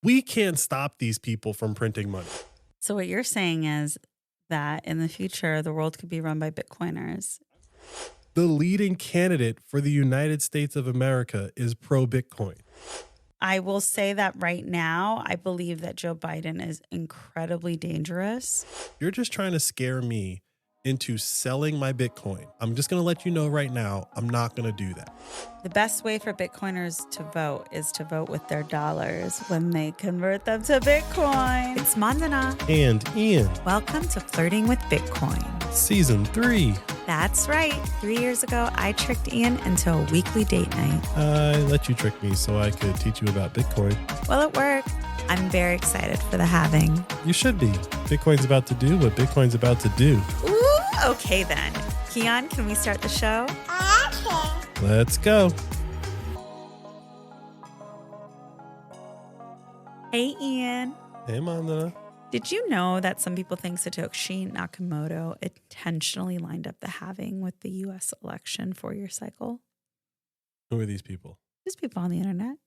We can't stop these people from printing money. So what you're saying is that in the future, the world could be run by Bitcoiners. The leading candidate for the United States of America is pro-Bitcoin. I will say that right now, I believe that Joe Biden is incredibly dangerous. You're just trying to scare me into selling my Bitcoin. I'm just going to let you know right now, I'm not going to do that. The best way for Bitcoiners to vote is to vote with their dollars when they convert them to Bitcoin. It's Mandana. And Ian. Welcome to Flirting with Bitcoin. Season 3. That's right. 3 years ago, I tricked Ian into a weekly date night. I let you trick me so I could teach you about Bitcoin. Well, it worked. I'm very excited for the halving. You should be. Bitcoin's about to do what Bitcoin's about to do. Ooh, okay then. Keon, can we start the show? Okay. Let's go. Hey, Ian. Hey, Mandana. Did you know that some people think Satoshi Nakamoto intentionally lined up the halving with the U.S. election 4-year cycle? Who are these people? There's people on the internet.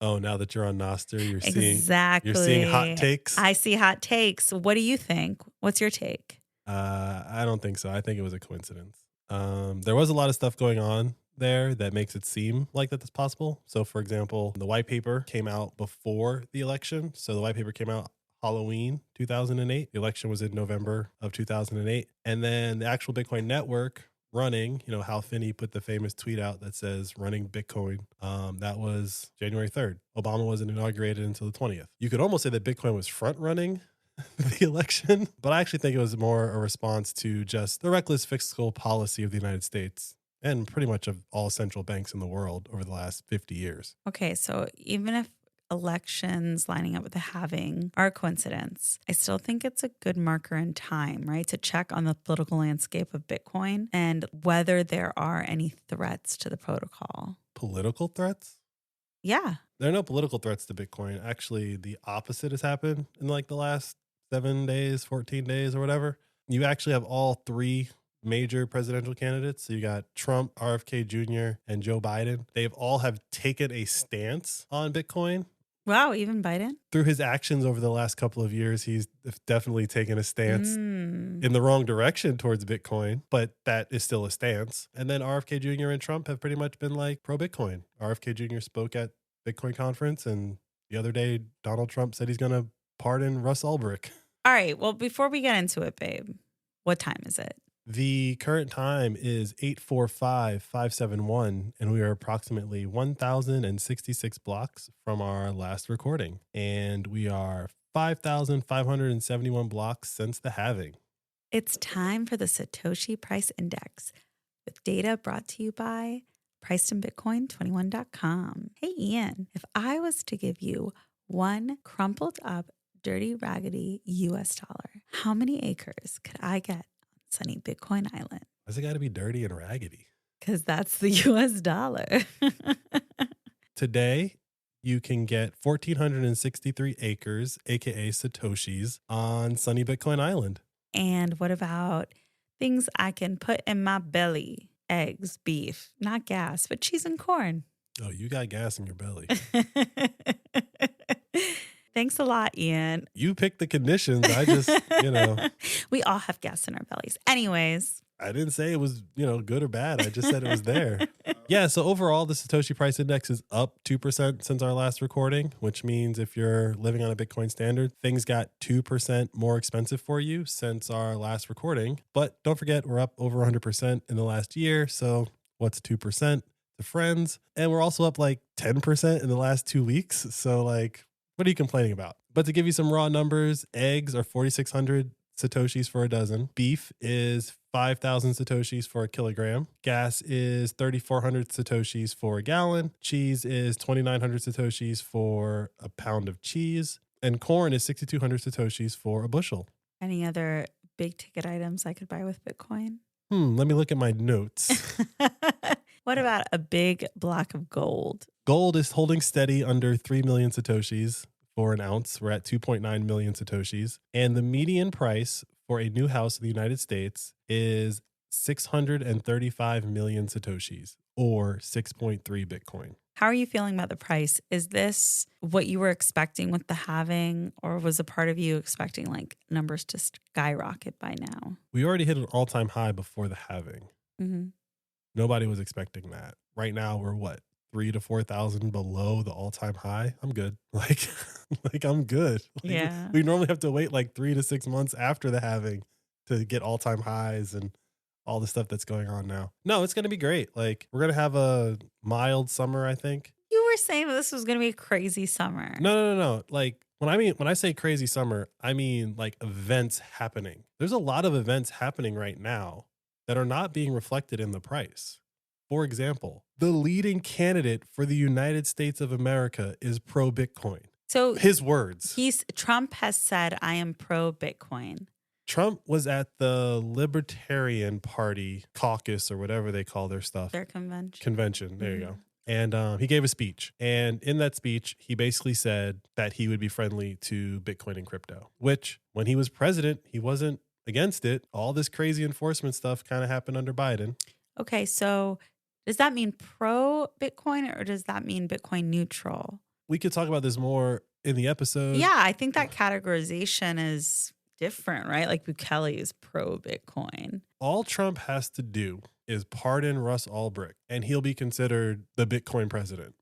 Oh, now that you're on Nostr, you're Exactly. seeing hot takes? I see hot takes. What do you think? What's your take? I don't think so. I think it was a coincidence. There was a lot of stuff going on there that makes it seem like that's possible. So, for example, the white paper came out before the election. So the white paper came out Halloween 2008. The election was in November of 2008. And then the actual Bitcoin network running, Hal Finney put the famous tweet out that says running Bitcoin. That was January 3rd. Obama wasn't inaugurated until the 20th. You could almost say that Bitcoin was front running the election, but I actually think it was more a response to just the reckless fiscal policy of the United States and pretty much of all central banks in the world over the last 50 years. Okay, so even if elections lining up with the halving are a coincidence, I still think it's a good marker in time, right? To check on the political landscape of Bitcoin and whether there are any threats to the protocol. Political threats? Yeah. There are no political threats to Bitcoin. Actually, the opposite has happened in like the last 7 days, 14 days or whatever. You actually have all 3 major presidential candidates. So you got Trump, RFK Jr., and Joe Biden. They've all have taken a stance on Bitcoin. Wow, even Biden? Through his actions over the last couple of years, he's definitely taken a stance in the wrong direction towards Bitcoin, but that is still a stance. And then RFK Jr. and Trump have pretty much been like pro-Bitcoin. RFK Jr. spoke at Bitcoin conference, and the other day, Donald Trump said he's going to pardon Russ Ulbricht. All right, well, before we get into it, babe, what time is it? The current time is 8:45-571, and we are approximately 1,066 blocks from our last recording. And we are 5,571 blocks since the halving. It's time for the Satoshi Price Index, with data brought to you by PricedInBitcoin21.com. Hey, Ian, if I was to give you one crumpled up, dirty, raggedy US dollar, how many acres could I get? Sunny Bitcoin Island. Why's it got to be dirty and raggedy? Because that's the US dollar. Today, you can get 1,463 acres, aka Satoshis, on sunny Bitcoin Island. And what about things I can put in my belly? Eggs, beef, not gas, but cheese and corn. Oh, you got gas in your belly. Thanks a lot, Ian. You picked the conditions. I just, We all have gas in our bellies. Anyways. I didn't say it was, good or bad. I just said it was there. Yeah, so overall, the Satoshi Price Index is up 2% since our last recording, which means if you're living on a Bitcoin standard, things got 2% more expensive for you since our last recording. But don't forget, we're up over 100% in the last year. So what's 2% to friends? And we're also up like 10% in the last 2 weeks. So what are you complaining about? But to give you some raw numbers, eggs are 4,600 Satoshis for a dozen. Beef is 5,000 Satoshis for a kilogram. Gas is 3,400 Satoshis for a gallon. Cheese is 2,900 Satoshis for a pound of cheese. And corn is 6,200 Satoshis for a bushel. Any other big ticket items I could buy with Bitcoin? Let me look at my notes. What about a big block of gold? Gold is holding steady under 3 million Satoshis for an ounce. We're at 2.9 million Satoshis. And the median price for a new house in the United States is 635 million Satoshis, or 6.3 Bitcoin. How are you feeling about the price? Is this what you were expecting with the halving, or was a part of you expecting like numbers to skyrocket by now? We already hit an all-time high before the halving. Mm-hmm. Nobody was expecting that. Right now, we're what, 3,000 to 4,000 below the all-time high? I'm good. Like I'm good. Like, Yeah. we normally have to wait like 3 to 6 months after the halving to get all-time highs and all the stuff that's going on now. No, it's going to be great. Like, we're going to have a mild summer, I think. You were saying that this was going to be a crazy summer. No. Like, when I say crazy summer, I mean like events happening. There's a lot of events happening right now that are not being reflected in the price. For example, the leading candidate for the United States of America is pro Bitcoin. So his words. Trump has said, I am pro Bitcoin. Trump was at the Libertarian Party caucus or whatever they call their stuff. Their convention. Convention. There you go. And he gave a speech. And in that speech, he basically said that he would be friendly to Bitcoin and crypto, which when he was president, he wasn't against it. All this crazy enforcement stuff kind of happened under Biden. Okay, so does that mean pro Bitcoin or does that mean Bitcoin neutral? We could talk about this more in the episode. Yeah, I think that categorization is different, right? Like Bukele is pro Bitcoin. All Trump has to do is pardon Russ Ulbricht and he'll be considered the Bitcoin president.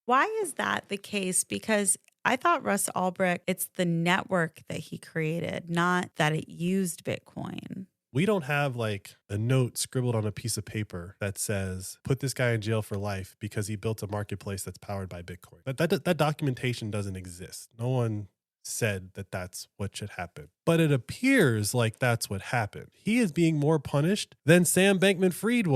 Why is that the case? Because I thought Russ Ulbricht, it's the network that he created, not that it used Bitcoin. We don't have like a note scribbled on a piece of paper that says, put this guy in jail for life because he built a marketplace that's powered by Bitcoin. That documentation doesn't exist. No one said that that's what should happen. But it appears like that's what happened. He is being more punished than Sam Bankman-Fried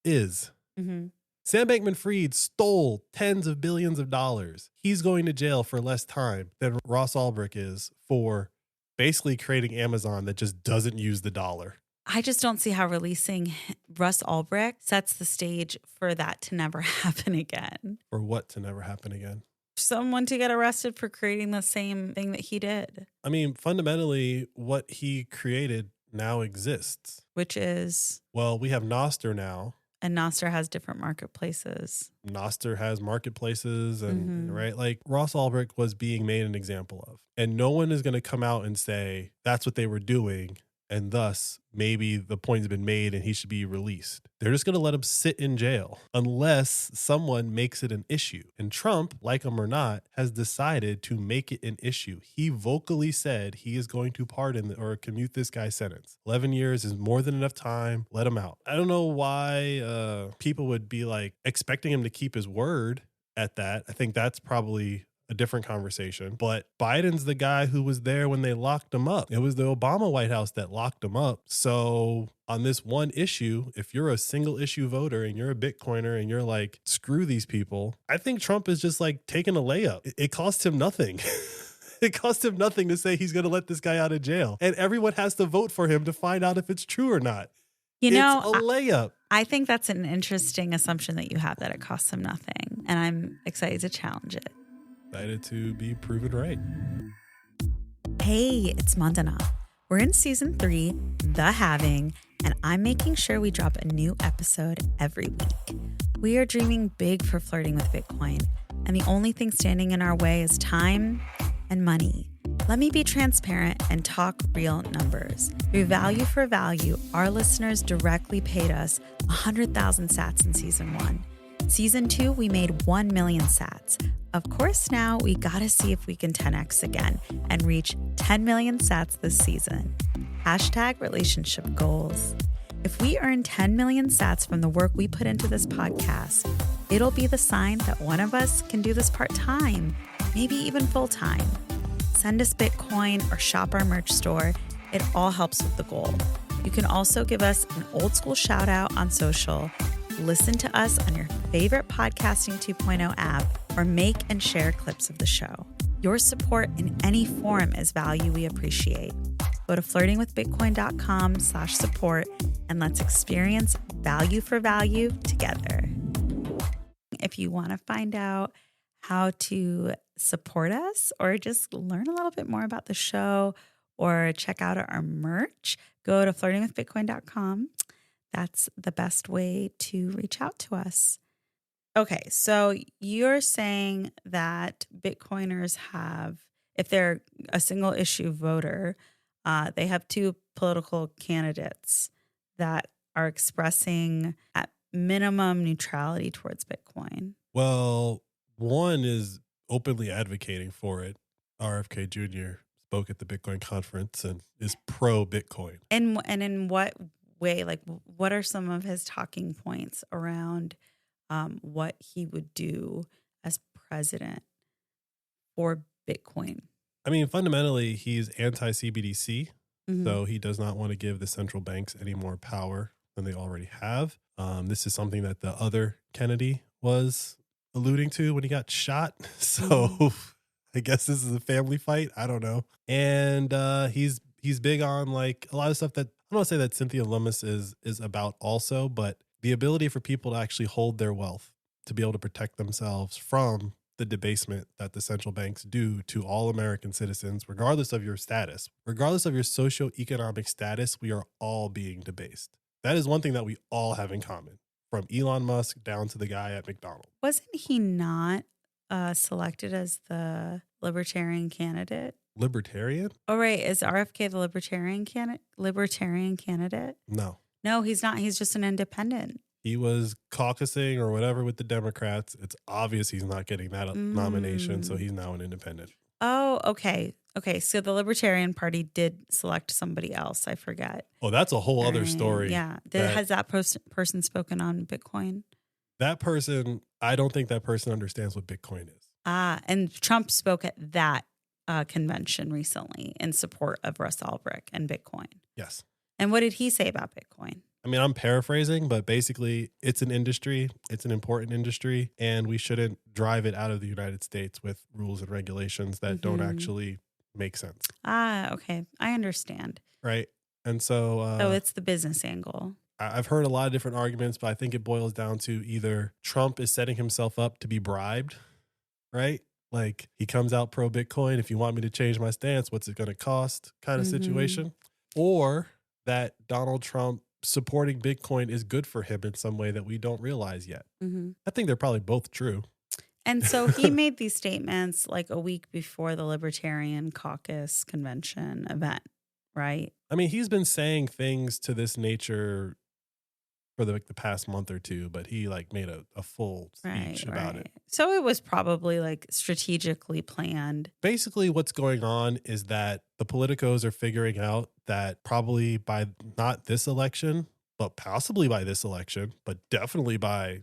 is. Mm-hmm. Sam Bankman-Fried stole tens of billions of dollars. He's going to jail for less time than Ross Ulbricht is for basically creating Amazon that just doesn't use the dollar. I just don't see how releasing Russ Ulbricht sets the stage for that to never happen again. For what to never happen again? Someone to get arrested for creating the same thing that he did. I mean, fundamentally, what he created now exists. Which is? Well, we have Nostr now. And Nostr has different marketplaces. Nostr has marketplaces and right, like Ross Ulbricht was being made an example of. And no one is going to come out and say that's what they were doing. And thus, maybe the point's been made and he should be released. They're just going to let him sit in jail unless someone makes it an issue. And Trump, like him or not, has decided to make it an issue. He vocally said he is going to pardon or commute this guy's sentence. 11 years is more than enough time. Let him out. I don't know why people would be like expecting him to keep his word at that. I think that's probably a different conversation, but Biden's the guy who was there when they locked him up. It was the Obama White House that locked him up. So on this one issue, if you're a single issue voter and you're a Bitcoiner and you're like, screw these people, I think Trump is just like taking a layup. It cost him nothing. It cost him nothing to say he's going to let this guy out of jail. And everyone has to vote for him to find out if it's true or not. It's a layup. I think that's an interesting assumption that you have, that it costs him nothing. And I'm excited to challenge it. Excited to be proven right. Hey, it's Mandana. We're in season 3, The Halving, and I'm making sure we drop a new episode every week. We are dreaming big for flirting with Bitcoin, and the only thing standing in our way is time and money. Let me be transparent and talk real numbers. Through Value for Value, our listeners directly paid us 100,000 sats in season 1. Season 2, we made 1 million sats. Of course, now we gotta see if we can 10x again and reach 10 million sats this season. # relationship goals. If we earn 10 million sats from the work we put into this podcast, it'll be the sign that one of us can do this part-time, maybe even full-time. Send us Bitcoin or shop our merch store. It all helps with the goal. You can also give us an old school shout out on social, listen to us on your favorite Podcasting 2.0 app, or make and share clips of the show. Your support in any form is value we appreciate. Go to flirtingwithbitcoin.com/support and let's experience value for value together. If you want to find out how to support us or just learn a little bit more about the show or check out our merch, go to flirtingwithbitcoin.com. That's the best way to reach out to us. Okay, so you're saying that Bitcoiners have, if they're a single issue voter, they have two political candidates that are expressing at minimum neutrality towards Bitcoin. Well, one is openly advocating for it. RFK Jr. spoke at the Bitcoin conference and is pro Bitcoin. And in what way? Like, what are some of his talking points around what he would do as president for Bitcoin? I mean, fundamentally, he's anti CBDC. Mhm. So he does not want to give the central banks any more power than they already have. This is something that the other Kennedy was alluding to when he got shot. So I guess this is a family fight. I don't know. And he's big on like a lot of stuff that I don't want to say that Cynthia Lummis is about also, but the ability for people to actually hold their wealth, to be able to protect themselves from the debasement that the central banks do to all American citizens, regardless of your status, regardless of your socioeconomic status, we are all being debased. That is one thing that we all have in common, from Elon Musk down to the guy at McDonald's. Wasn't he not selected as the libertarian candidate? Libertarian? Oh, right. Is RFK the libertarian candidate? No. No, he's not. He's just an independent. He was caucusing or whatever with the Democrats. It's obvious he's not getting that nomination, so he's now an independent. Oh, okay. Okay, so the Libertarian Party did select somebody else. I forget. Oh, that's a whole other story. Yeah. Has that person spoken on Bitcoin? That person, I don't think that person understands what Bitcoin is. And Trump spoke at that convention recently in support of Russ Ulbricht and Bitcoin. Yes. And what did he say about Bitcoin? I mean, I'm paraphrasing, but basically it's an industry. It's an important industry, and we shouldn't drive it out of the United States with rules and regulations that don't actually make sense. Okay. I understand. Right. And so it's the business angle. I've heard a lot of different arguments, but I think it boils down to either Trump is setting himself up to be bribed, right? Like he comes out pro Bitcoin. If you want me to change my stance, what's it going to cost kind of situation? Or that Donald Trump supporting Bitcoin is good for him in some way that we don't realize yet. I think they're probably both true. And so he made these statements like a week before the Libertarian Caucus convention event, right? I mean, he's been saying things to this nature for the past month or two, but he like made a full speech about it. So it was probably like strategically planned. Basically what's going on is that the politicos are figuring out that probably by not this election, but possibly by this election, but definitely by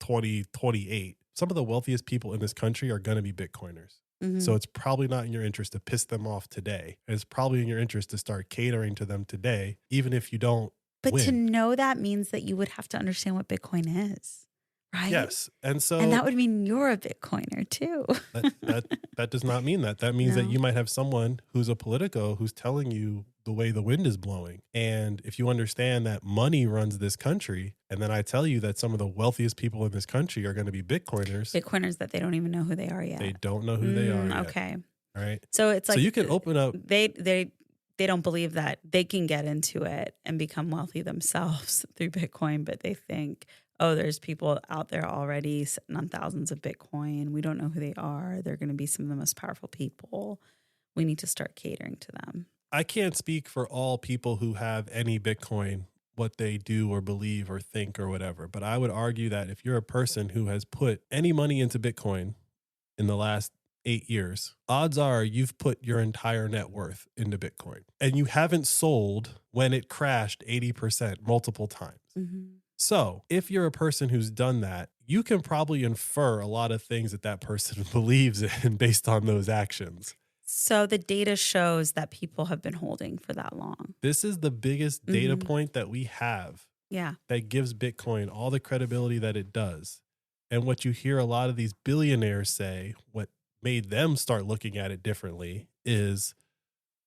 2028, some of the wealthiest people in this country are going to be Bitcoiners. So it's probably not in your interest to piss them off today. It's probably in your interest to start catering to them today, even if you don't But win. to know that means that you would have to understand what Bitcoin is, right? Yes. And that would mean you're a Bitcoiner too. that does not mean that. That means that you might have someone who's a politico who's telling you the way the wind is blowing. And if you understand that money runs this country, and then I tell you that some of the wealthiest people in this country are going to be Bitcoiners. Bitcoiners that they don't even know who they are yet. They don't know who they are yet. Okay. All right. So it's like, so you can open up. They don't believe that they can get into it and become wealthy themselves through Bitcoin, but they think, oh, there's people out there already sitting on thousands of Bitcoin. We don't know who they are. They're going to be some of the most powerful people. We need to start catering to them. I can't speak for all people who have any Bitcoin, what they do or believe or think or whatever. But I would argue that if you're a person who has put any money into Bitcoin in the last 8 years, odds are you've put your entire net worth into Bitcoin, and you haven't sold when it crashed 80% multiple times. So if you're a person who's done that, you can probably infer a lot of things that person believes in based on those actions. So the data shows that people have been holding for that long. This is the biggest data point that we have. Yeah. That gives Bitcoin all the credibility that it does. And what you hear a lot of these billionaires say, what made them start looking at it differently is,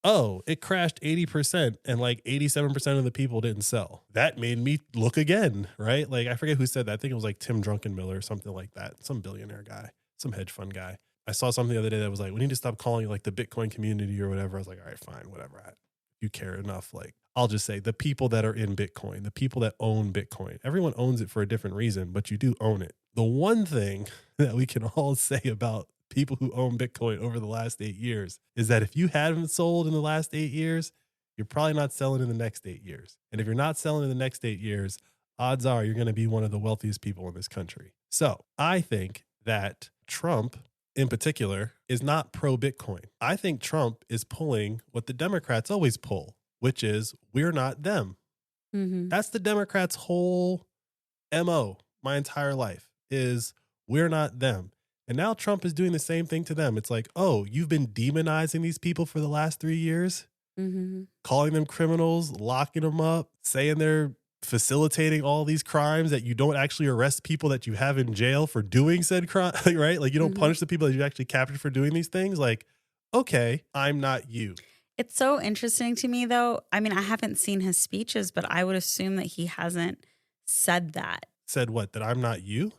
oh, it crashed 80% and like 87% of the people didn't sell. That made me look again, right? Like I forget who said that. I think it was like Tim Druckenmiller or something like that. Some billionaire guy, some hedge fund guy. I saw something the other day that was like, we need to stop calling it like the Bitcoin community or whatever. I was like, all right, fine, whatever. You care enough. Like I'll just say the people that are in Bitcoin, the people that own Bitcoin. Everyone owns it for a different reason, but you do own it. The one thing that we can all say about people who own Bitcoin over the last 8 years is that if you haven't sold in the last 8 years, you're probably not selling in the next 8 years. And if you're not selling in the next 8 years, odds are you're going to be one of the wealthiest people in this country. So I think that Trump in particular is not pro Bitcoin. I think Trump is pulling what the Democrats always pull, which is we're not them. Mm-hmm. That's the Democrats' whole MO my entire life is we're not them. And now Trump is doing the same thing to them. It's like, oh, you've been demonizing these people for the last 3 years, calling them criminals, locking them up, saying they're facilitating all these crimes, that you don't actually arrest people that you have in jail for doing said crime, right? Like you don't punish the people that you actually captured for doing these things. Like, okay, I'm not you. It's so interesting to me, though. I mean, I haven't seen his speeches, but I would assume that he hasn't said that. Said what? That I'm not you?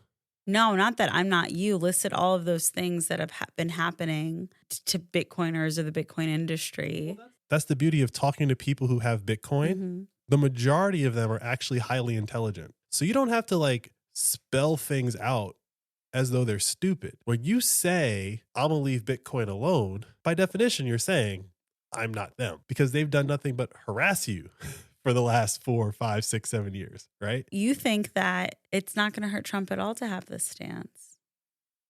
No, not that I'm not you. Listed all of those things that have been happening to Bitcoiners or the Bitcoin industry. That's the beauty of talking to people who have Bitcoin. Mm-hmm. The majority of them are actually highly intelligent. So you don't have to like spell things out as though they're stupid. When you say, I'm going to leave Bitcoin alone, by definition, you're saying, I'm not them, because they've done nothing but harass you for the last 4, 5, 6, 7 years, right? You think that it's not going to hurt Trump at all to have this stance?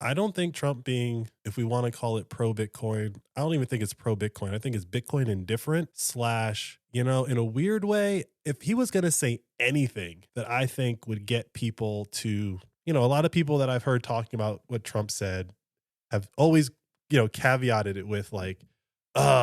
I don't think Trump being, if we want to call it pro-Bitcoin, I don't even think it's pro-Bitcoin. I think it's Bitcoin indifferent / in a weird way, if he was going to say anything that I think would get people to, a lot of people that I've heard talking about what Trump said have always, caveated it with like,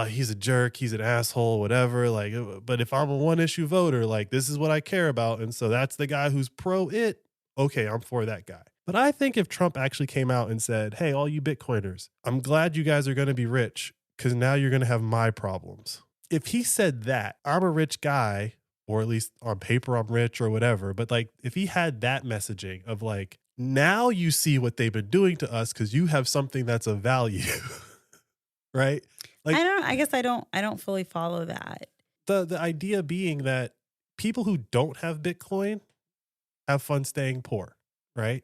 he's a jerk, he's an asshole, whatever. Like, but if I'm a one issue voter, like this is what I care about. And so that's the guy who's pro it. Okay, I'm for that guy. But I think if Trump actually came out and said, hey, all you Bitcoiners, I'm glad you guys are going to be rich because now you're going to have my problems. If he said that, I'm a rich guy, or at least on paper, I'm rich or whatever. But like, if he had that messaging of like, now you see what they've been doing to us because you have something that's of value, right? Like, I guess I don't fully follow that. The idea being that people who don't have Bitcoin have fun staying poor, right?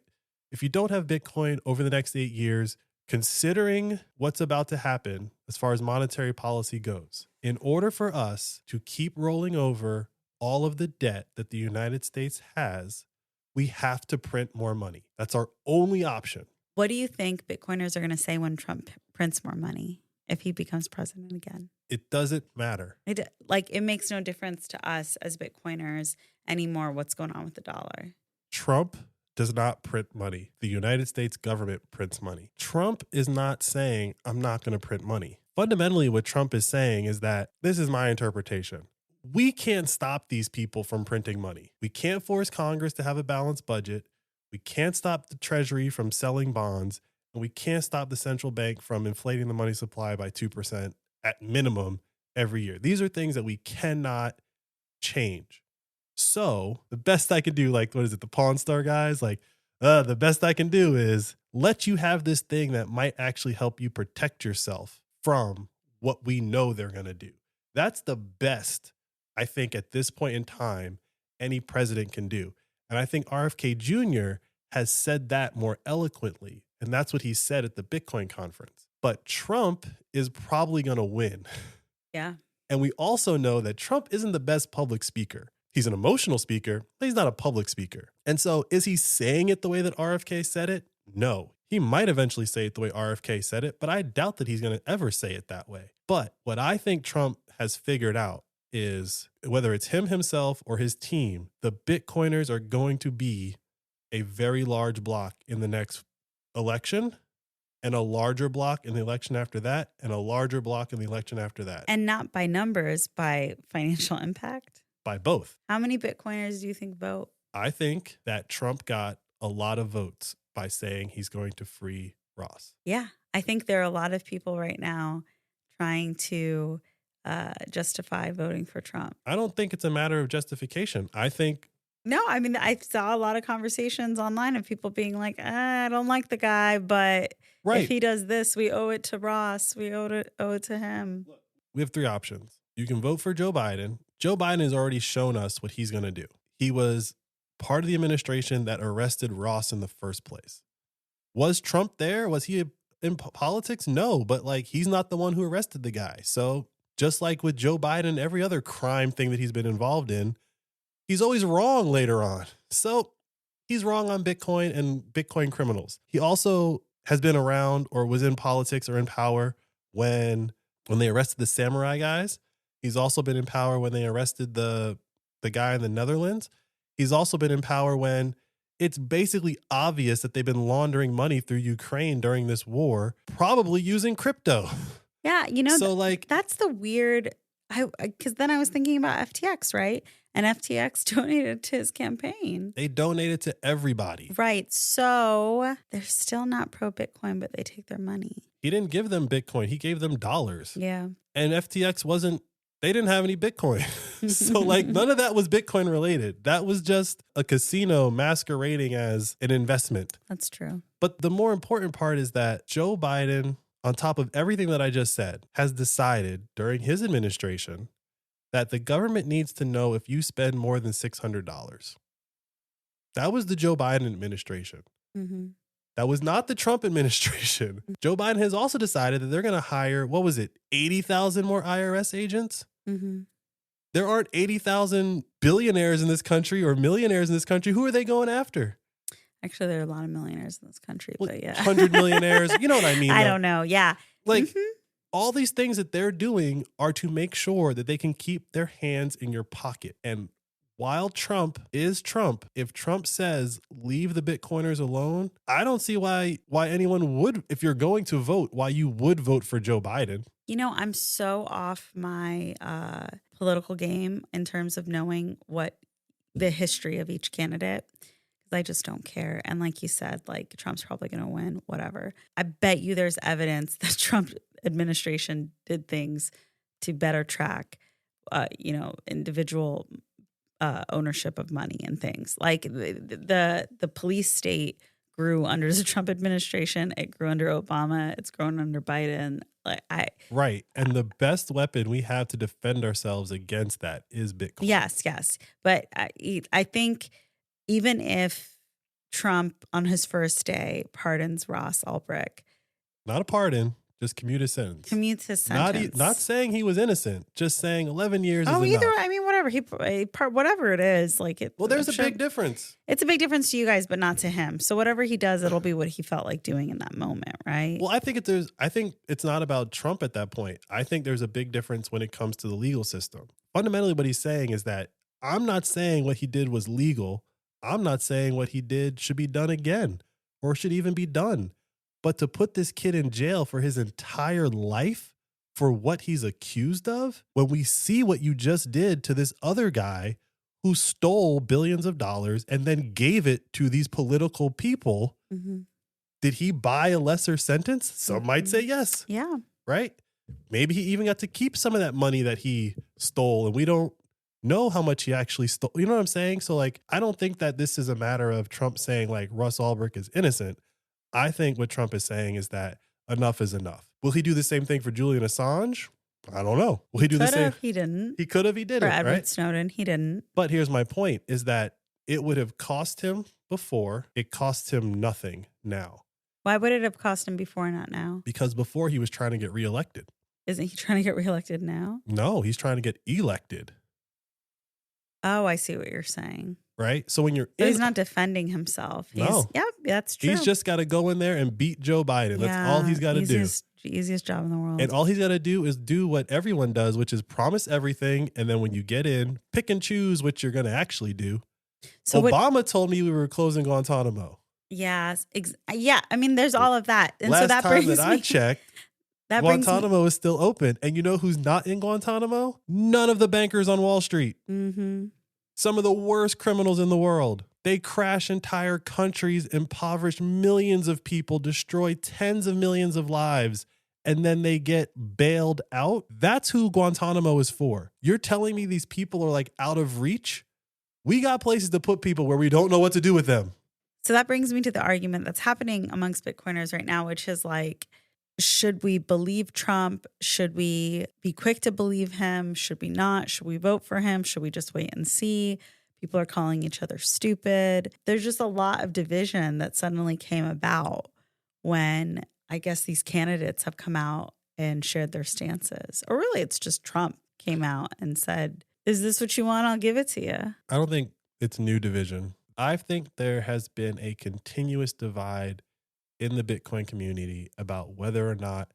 If you don't have Bitcoin over the next 8 years, considering what's about to happen as far as monetary policy goes, in order for us to keep rolling over all of the debt that the United States has, we have to print more money. That's our only option. What do you think Bitcoiners are going to say when Trump prints more money if he becomes president again? It doesn't matter. It makes no difference to us as Bitcoiners anymore what's going on with the dollar. Trump does not print money. The United States government prints money. Trump is not saying, I'm not going to print money. Fundamentally, what Trump is saying is that, this is my interpretation, we can't stop these people from printing money. We can't force Congress to have a balanced budget. We can't stop the Treasury from selling bonds. And we can't stop the central bank from inflating the money supply by 2% at minimum every year. These are things that we cannot change. So the best I can do, like, what is it, the Pawn Star guys? Like, the best I can do is let you have this thing that might actually help you protect yourself from what we know they're going to do. That's the best, I think, at this point in time, any president can do. And I think RFK Jr. has said that more eloquently. And that's what he said at the Bitcoin conference. But Trump is probably going to win. Yeah. And we also know that Trump isn't the best public speaker. He's an emotional speaker, but he's not a public speaker. And so is he saying it the way that RFK said it? No. He might eventually say it the way RFK said it, but I doubt that he's going to ever say it that way. But what I think Trump has figured out is, whether it's him himself or his team, the Bitcoiners are going to be a very large block in the next election, and a larger block in the election after that, and a larger block in the election after that. And not by numbers, by financial impact? By both. How many Bitcoiners do you think vote? I think that Trump got a lot of votes by saying he's going to free Ross. Yeah. I think there are a lot of people right now trying to justify voting for Trump. I don't think it's a matter of justification. I think... No, I mean, I saw a lot of conversations online of people being like, I don't like the guy, but if he does this, we owe it to Ross. We owe it to him. We have 3 options. You can vote for Joe Biden Joe Biden has already shown us what he's going to do. He was part of the administration that arrested Ross in the first place. Was Trump there? Was he in politics? No, but like he's not the one who arrested the guy. So just like with Joe Biden, every other crime thing that he's been involved in, he's always wrong later on. So he's wrong on Bitcoin and Bitcoin criminals. He also has been around or was in politics or in power when they arrested the samurai guys. He's also been in power when they arrested the guy in the Netherlands. He's also been in power when it's basically obvious that they've been laundering money through Ukraine during this war, probably using crypto. Yeah, so like that's the weird. Because then I was thinking about FTX, right? And FTX donated to his campaign. They donated to everybody. Right. So they're still not pro Bitcoin, but they take their money. He didn't give them Bitcoin. He gave them dollars. Yeah. And FTX they didn't have any Bitcoin. So like none of that was Bitcoin related. That was just a casino masquerading as an investment. That's true. But the more important part is that Joe Biden, on top of everything that I just said, has decided during his administration that the government needs to know if you spend more than $600. That was the Joe Biden administration. Mm-hmm. That was not the Trump administration. Joe Biden has also decided that they're going to hire, 80,000 more IRS agents? Mm-hmm. There aren't 80,000 billionaires in this country or millionaires in this country. Who are they going after? Actually, there are a lot of millionaires in this country, but yeah. 100 millionaires. You know what I mean? I don't know. Yeah. Like all these things that they're doing are to make sure that they can keep their hands in your pocket. And while Trump is Trump, if Trump says leave the Bitcoiners alone, I don't see why anyone would, if you're going to vote, why you would vote for Joe Biden. You know, I'm so off my political game in terms of knowing what the history of each candidate, because I just don't care. And like you said, like Trump's probably going to win, whatever. I bet you there's evidence that Trump administration did things to better track, individual ownership of money and things. Like the police state grew under the Trump administration. It grew under Obama. It's grown under Biden. Right. And the best weapon we have to defend ourselves against that is Bitcoin. Yes. But I think even if Trump on his first day pardons Ross Ulbricht. Not a pardon. Just commute his sentence. Commutes his sentence. Not saying he was innocent. Just saying 11 years is enough. I mean, whatever. Whatever it is, like it. Well, there's a big difference. It's a big difference to you guys, but not to him. So whatever he does, it'll be what he felt like doing in that moment, right? Well, I think it's not about Trump at that point. I think there's a big difference when it comes to the legal system. Fundamentally, what he's saying is that I'm not saying what he did was legal. I'm not saying what he did should be done again or should even be done. But to put this kid in jail for his entire life for what he's accused of, when we see what you just did to this other guy who stole billions of dollars and then gave it to these political people, did he buy a lesser sentence? Some might say yes. Yeah. Right? Maybe he even got to keep some of that money that he stole, and we don't know how much he actually stole. You know what I'm saying? So like, I don't think that this is a matter of Trump saying like Russ Ulbricht is innocent. I think what Trump is saying is that enough is enough. Will he do the same thing for Julian Assange? I don't know. Will he do the same? He didn't. He could have. He didn't. For Edward right? Snowden, he didn't. But here's my point: is that it would have cost him before. It costs him nothing now. Why would it have cost him before, not now? Because before he was trying to get reelected. Isn't he trying to get reelected now? No, he's trying to get elected. Oh, I see what you're saying. Right? So when you're he's not defending himself. No. Yep, that's true. He's just got to go in there and beat Joe Biden. That's all he's got to do. Easiest job in the world. And all he's got to do is do what everyone does, which is promise everything. And then when you get in, pick and choose what you're going to actually do. So Obama told me we were closing Guantanamo. Yes. Yeah. I mean, there's all of that. And Last so that time that I checked, Guantanamo is still open. And you know who's not in Guantanamo? None of the bankers on Wall Street. Mm-hmm. Some of the worst criminals in the world. They crash entire countries, impoverish millions of people, destroy tens of millions of lives, and then they get bailed out. That's who Guantanamo is for. You're telling me these people are like out of reach? We got places to put people where we don't know what to do with them. So that brings me to the argument that's happening amongst Bitcoiners right now, which is like, should we believe Trump? Should we be quick to believe him? Should we not? Should we vote for him? Should we just wait and see? People are calling each other stupid. There's just a lot of division that suddenly came about when I guess these candidates have come out and shared their stances. Or really, it's just Trump came out and said, is this what you want? I'll give it to you. I don't think it's new division. I think there has been a continuous divide in the Bitcoin community about whether or not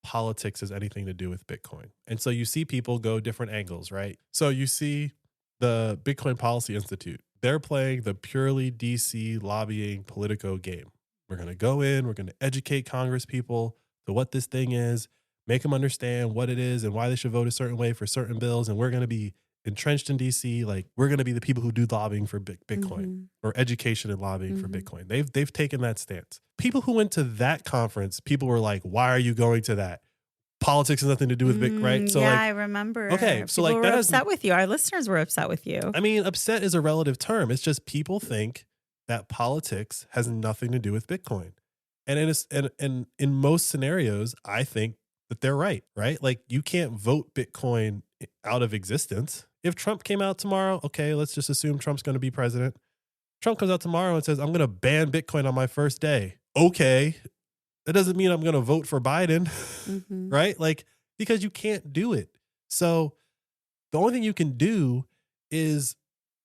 politics has anything to do with Bitcoin. And so you see people go different angles, right? So you see the Bitcoin Policy Institute. They're playing the purely DC lobbying Politico game. We're going to go in, we're going to educate Congress people to what this thing is, make them understand what it is and why they should vote a certain way for certain bills. And we're going to be entrenched in DC. Like, we're going to be the people who do lobbying for Bitcoin or education and lobbying for Bitcoin. They've taken that stance. People who went to that conference, people were like, why are you going to that? Politics has nothing to do with Bitcoin, right? So yeah, like, I remember. Okay, so people like that were upset with you. Our listeners were upset with you. I mean, upset is a relative term. It's just people think that politics has nothing to do with Bitcoin. And in most scenarios, I think that they're right? Like, you can't vote Bitcoin out of existence. If Trump came out tomorrow, okay, let's just assume Trump's going to be president. Trump comes out tomorrow and says, I'm going to ban Bitcoin on my first day. Okay. That doesn't mean I'm going to vote for Biden, right? Like, because you can't do it. So the only thing you can do is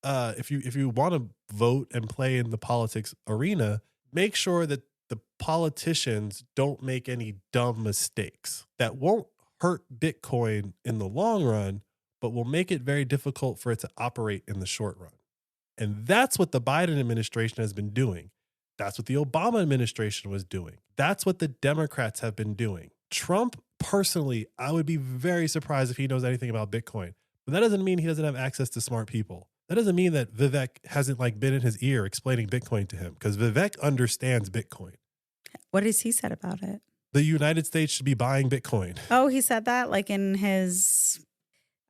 if you want to vote and play in the politics arena, make sure that the politicians don't make any dumb mistakes that won't hurt Bitcoin in the long run, but will make it very difficult for it to operate in the short run. And that's what the Biden administration has been doing. That's what the Obama administration was doing. That's what the Democrats have been doing. Trump, personally, I would be very surprised if he knows anything about Bitcoin. But that doesn't mean he doesn't have access to smart people. That doesn't mean that Vivek hasn't been in his ear explaining Bitcoin to him, because Vivek understands Bitcoin. What has he said about it? The United States should be buying Bitcoin. Oh, he said that in his,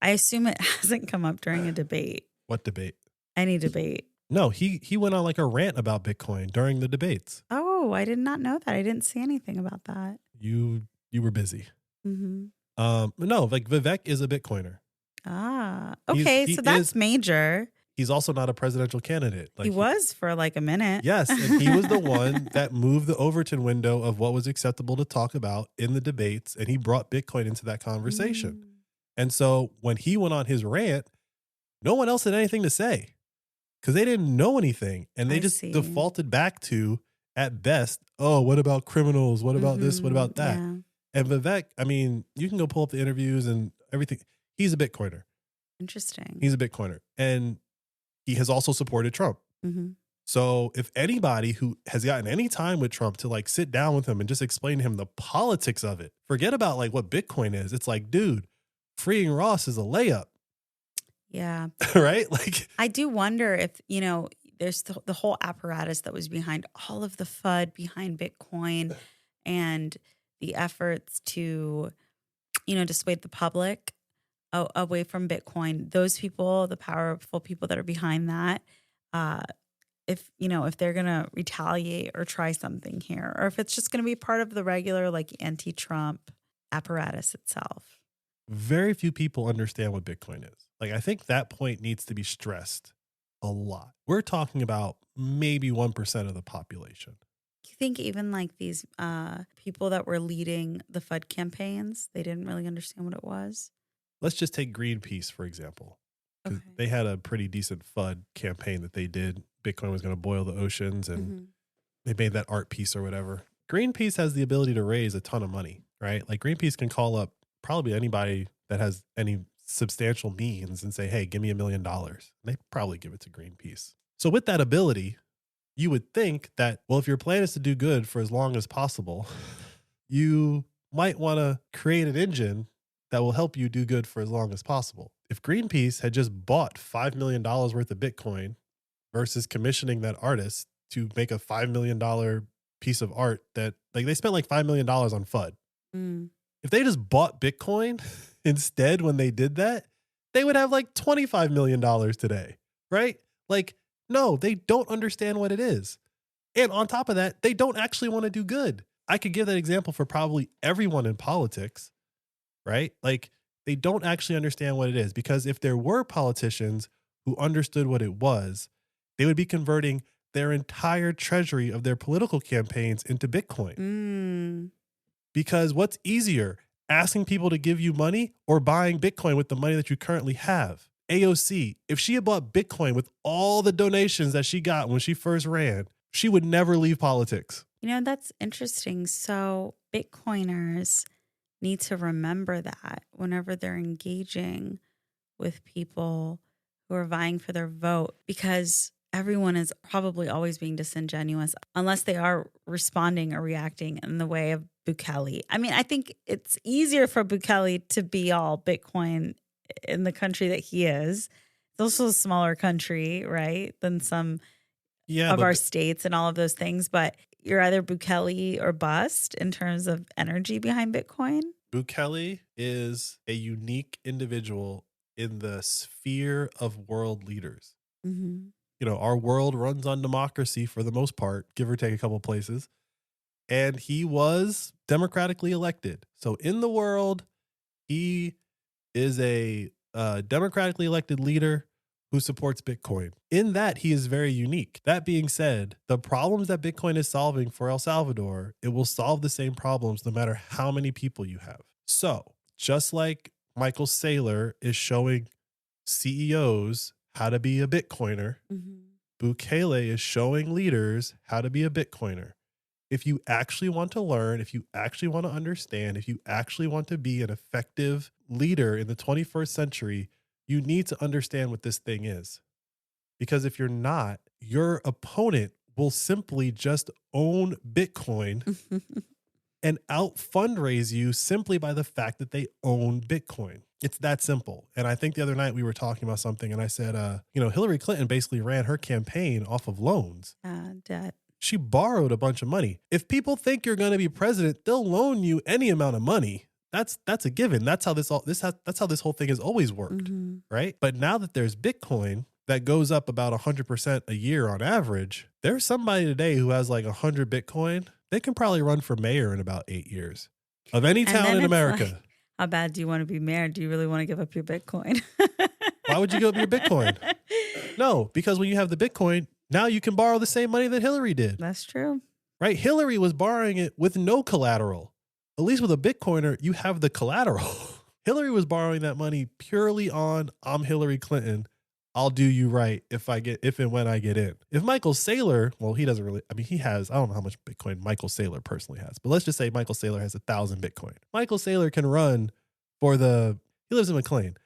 I assume it hasn't come up during a debate. What debate? Any debate. No, he went on a rant about Bitcoin during the debates. Oh, I did not know that. I didn't see anything about that. You were busy. Mm-hmm. No, Vivek is a Bitcoiner. Ah, okay. So that's major. He's also not a presidential candidate. He was for a minute. Yes, and he was the one that moved the Overton window of what was acceptable to talk about in the debates, and he brought Bitcoin into that conversation. And so when he went on his rant, no one else had anything to say because they didn't know anything, and they just defaulted back to, at best, oh, what about criminals? What about this? What about that? Yeah. And Vivek, I mean, you can go pull up the interviews and everything. He's a Bitcoiner. Interesting. He's a Bitcoiner. And he has also supported Trump. So if anybody who has gotten any time with Trump to sit down with him and just explain to him the politics of it, forget about what Bitcoin is. It's dude, freeing Ross is a layup. Yeah. Right? I do wonder if, there's the whole apparatus that was behind all of the FUD behind Bitcoin and the efforts to, dissuade the public away from Bitcoin. Those people, the powerful people that are behind that, if they're going to retaliate or try something here, or if it's just going to be part of the regular anti-Trump apparatus itself. Very few people understand what Bitcoin is. I think that point needs to be stressed a lot. We're talking about maybe 1% of the population. Do you think even these people that were leading the FUD campaigns, they didn't really understand what it was? Let's just take Greenpeace, for example. Okay. They had a pretty decent FUD campaign that they did. Bitcoin was going to boil the oceans, and they made that art piece or whatever. Greenpeace has the ability to raise a ton of money, right? Greenpeace can call up probably anybody that has any substantial means and say, hey, give me $1 million. And they probably give it to Greenpeace. So with that ability, you would think that, well, if your plan is to do good for as long as possible, you might want to create an engine that will help you do good for as long as possible. If Greenpeace had just bought $5 million worth of Bitcoin versus commissioning that artist to make a $5 million piece of art that they spent $5 million on FUD. If they just bought Bitcoin instead when they did that, they would have $25 million today, right? No, they don't understand what it is. And on top of that, they don't actually want to do good. I could give that example for probably everyone in politics, right? Like they don't actually understand what it is, because if there were politicians who understood what it was, they would be converting their entire treasury of their political campaigns into Bitcoin. Because what's easier, asking people to give you money or buying Bitcoin with the money that you currently have? AOC, if she had bought Bitcoin with all the donations that she got when she first ran, she would never leave politics. You know, that's interesting. So Bitcoiners need to remember that whenever they're engaging with people who are vying for their vote, because everyone is probably always being disingenuous unless they are responding or reacting in the way of Bukele. I mean, I think it's easier for Bukele to be all Bitcoin in the country that he is. It's also a smaller country, right, than some of our states and all of those things. But you're either Bukele or bust in terms of energy behind Bitcoin. Bukele is a unique individual in the sphere of world leaders. Mm-hmm. You know, our world runs on democracy for the most part, give or take a couple places. And he was democratically elected. So in the world, he is a democratically elected leader who supports Bitcoin. In that, he is very unique. That being said, the problems that Bitcoin is solving for El Salvador, it will solve the same problems no matter how many people you have. So just like Michael Saylor is showing CEOs how to be a Bitcoiner, Bukele is showing leaders how to be a Bitcoiner. If you actually want to learn, if you actually want to understand, if you actually want to be an effective leader in the 21st century, you need to understand what this thing is. Because if you're not, your opponent will simply just own Bitcoin and out fundraise you simply by the fact that they own Bitcoin. It's that simple. And I think the other night we were talking about something and I said, Hillary Clinton basically ran her campaign off of loans. Debt. She borrowed a bunch of money. If people think you're going to be president, they'll loan you any amount of money. That's a given. That's how this whole thing has always worked, right? But now that there's Bitcoin that goes up about 100% a year on average, there's somebody today who has like 100 Bitcoin. They can probably run for mayor in about 8 years of any town in America. Like, how bad do you want to be mayor? Do you really want to give up your Bitcoin? Why would you give up your Bitcoin? No, because when you have the Bitcoin, now you can borrow the same money that Hillary did. That's true. Right? Hillary was borrowing it with no collateral. At least with a Bitcoiner, you have the collateral. Hillary was borrowing that money purely on, I'm Hillary Clinton. I'll do you right if and when I get in. If Michael Saylor, well, he doesn't really, he has, I don't know how much Bitcoin Michael Saylor personally has, but let's just say Michael Saylor has 1,000 Bitcoin. Michael Saylor can run he lives in McLean.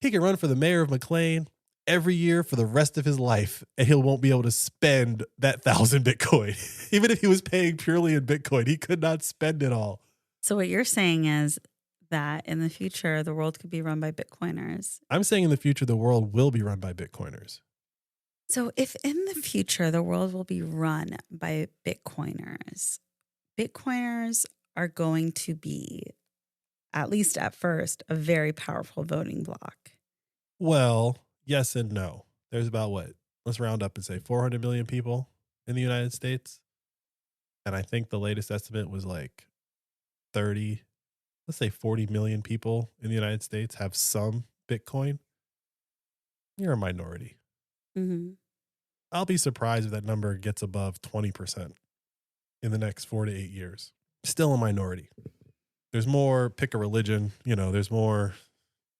He can run for the mayor of McLean every year for the rest of his life, and he won't be able to spend that 1,000 Bitcoin. Even if he was paying purely in Bitcoin, he could not spend it all. So what you're saying is that in the future, the world could be run by Bitcoiners. I'm saying in the future, the world will be run by Bitcoiners. So if in the future, the world will be run by Bitcoiners, Bitcoiners are going to be, at least at first, a very powerful voting bloc. Well, yes and no. There's about let's round up and say 400 million people in the United States. And I think the latest estimate was like 40 million people in the United States have some Bitcoin. You're a minority. I'll be surprised if that number gets above 20% in the next 4 to 8 years. Still a minority. There's more pick a religion, there's more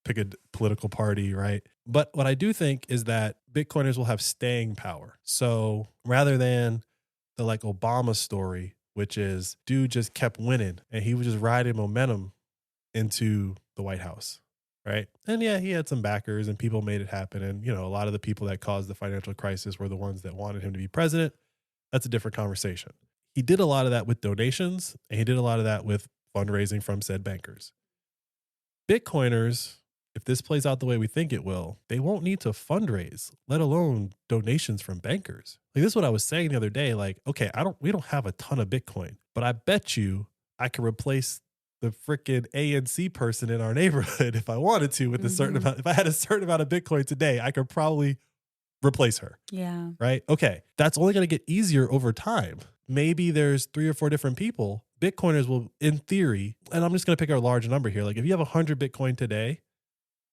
pick a political party, right? But what I do think is that Bitcoiners will have staying power. So rather than the like Obama story, which is dude just kept winning and he was just riding momentum into the White House, right? And yeah, he had some backers and people made it happen. And, a lot of the people that caused the financial crisis were the ones that wanted him to be president. That's a different conversation. He did a lot of that with donations and he did a lot of that with fundraising from said bankers. Bitcoiners, if this plays out the way we think it will, they won't need to fundraise, let alone donations from bankers. Like this is what I was saying the other day. Like, okay, we don't have a ton of Bitcoin, but I bet you I could replace the freaking ANC person in our neighborhood if I wanted to with a certain amount. If I had a certain amount of Bitcoin today, I could probably replace her. Yeah. Right? Okay. That's only going to get easier over time. Maybe there's 3 or 4 different people Bitcoiners will, in theory, and I'm just going to pick a large number here. Like if you have 100 Bitcoin today,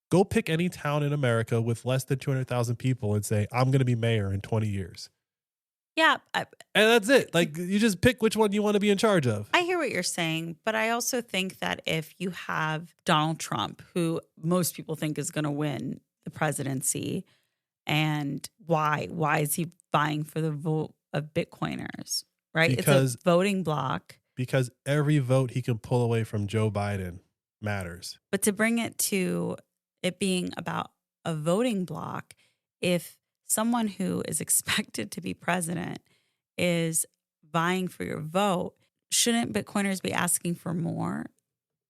go pick any town in America with less than 200,000 people and say, I'm going to be mayor in 20 years. Yeah. And that's it. Like you just pick which one you want to be in charge of. I hear what you're saying, but I also think that if you have Donald Trump, who most people think is going to win the presidency, and why is he vying for the vote of Bitcoiners, right? Because it's a voting block. Because every vote he can pull away from Joe Biden matters. But to bring it to it being about a voting block, if someone who is expected to be president is vying for your vote, shouldn't Bitcoiners be asking for more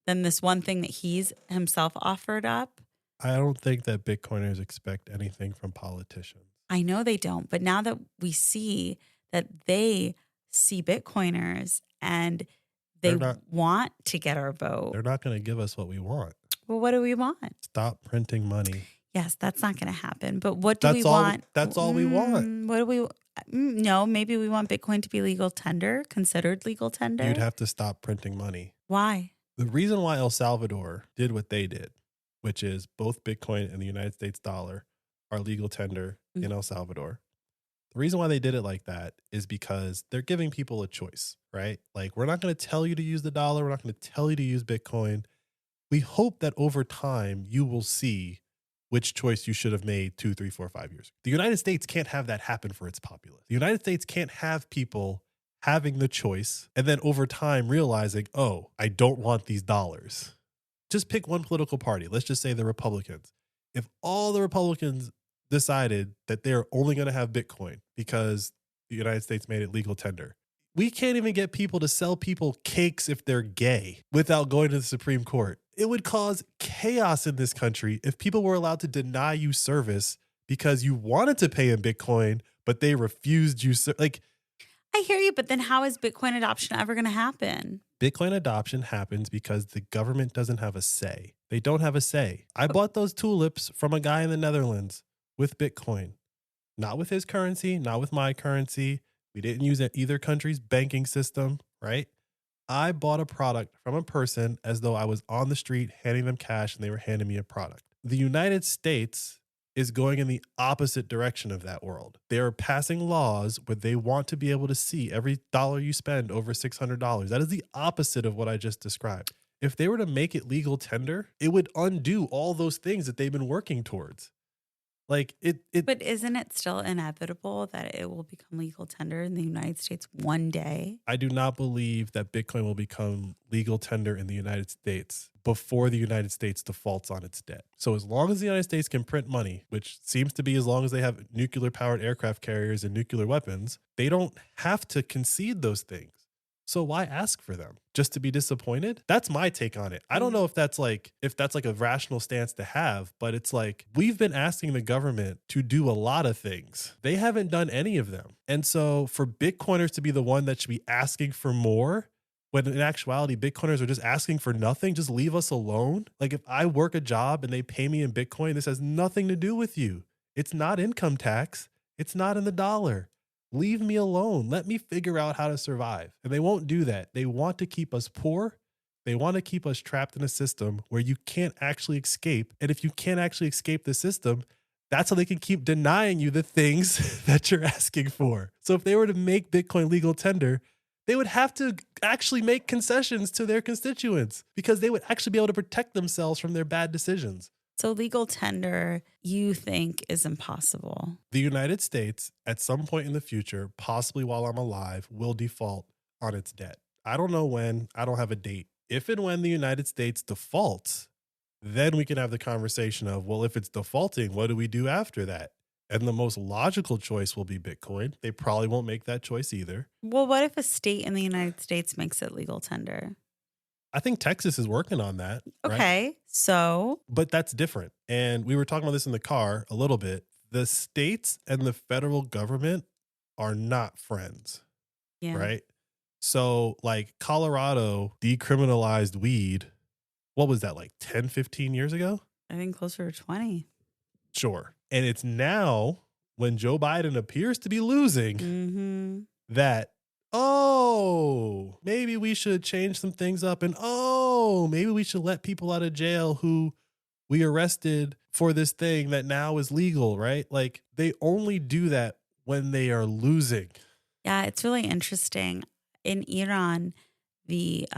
than this one thing that he's himself offered up? I don't think that Bitcoiners expect anything from politicians. I know they don't, but now that we see that they see Bitcoiners and they want to get our vote. They're not going to give us what we want. Well, what do we want? Stop printing money. Yes, that's not going to happen. But what do we want? That's all we want. What do we? No, maybe we want Bitcoin to be legal tender, considered legal tender. You'd have to stop printing money. Why? The reason why El Salvador did what they did, which is both Bitcoin and the United States dollar are legal tender in El Salvador. The reason why they did it like that is because they're giving people a choice, right? Like, we're not going to tell you to use the dollar. We're not going to tell you to use Bitcoin. We hope that over time you will see which choice you should have made 2, 3, 4, 5 years. The United States can't have that happen for its populace. The United States can't have people having the choice and then over time realizing, oh, I don't want these dollars. Just pick one political party. Let's just say the Republicans. If all the Republicans decided that they're only going to have Bitcoin because the United States made it legal tender, we can't even get people to sell people cakes if they're gay without going to the Supreme Court. It would cause chaos in this country if people were allowed to deny you service because you wanted to pay in Bitcoin, but they refused you. I hear you, but then how is Bitcoin adoption ever going to happen? Bitcoin adoption happens because the government doesn't have a say. They don't have a say. I bought those tulips from a guy in the Netherlands with Bitcoin, not with his currency, not with my currency. We didn't use either country's banking system, right? I bought a product from a person as though I was on the street handing them cash and they were handing me a product. The United States is going in the opposite direction of that world. They are passing laws where they want to be able to see every dollar you spend over $600. That is the opposite of what I just described. If they were to make it legal tender, it would undo all those things that they've been working towards. Like But isn't it still inevitable that it will become legal tender in the United States one day? I do not believe that Bitcoin will become legal tender in the United States before the United States defaults on its debt. So as long as the United States can print money, which seems to be as long as they have nuclear-powered aircraft carriers and nuclear weapons, they don't have to concede those things. So why ask for them? Just to be disappointed? That's my take on it. I don't know if that's like a rational stance to have, but it's like we've been asking the government to do a lot of things. They haven't done any of them. And so for Bitcoiners to be the one that should be asking for more, when in actuality, Bitcoiners are just asking for nothing, just leave us alone. Like if I work a job and they pay me in Bitcoin, this has nothing to do with you. It's not income tax. It's not in the dollar. Leave me alone. Let me figure out how to survive. And they won't do that. They want to keep us poor. They want to keep us trapped in a system where you can't actually escape. And if you can't actually escape the system, that's how they can keep denying you the things that you're asking for. So if they were to make Bitcoin legal tender, they would have to actually make concessions to their constituents because they would actually be able to protect themselves from their bad decisions. So legal tender, you think, is impossible? The United States, at some point in the future, possibly while I'm alive, will default on its debt. I don't know when. I don't have a date. If and when the United States defaults, then we can have the conversation of, well, if it's defaulting, what do we do after that? And the most logical choice will be Bitcoin. They probably won't make that choice either. Well, what if a state in the United States makes it legal tender? I think Texas is working on that. Okay, right? so. But that's different. And we were talking about this in the car a little bit. The states and the federal government are not friends. Yeah. Right? So like Colorado decriminalized weed. What was that, like 10, 15 years ago? I think closer to 20. Sure. And it's now when Joe Biden appears to be losing that oh, maybe we should change some things up. And oh, maybe we should let people out of jail who we arrested for this thing that now is legal, right? Like they only do that when they are losing. Yeah, it's really interesting. In Iran, the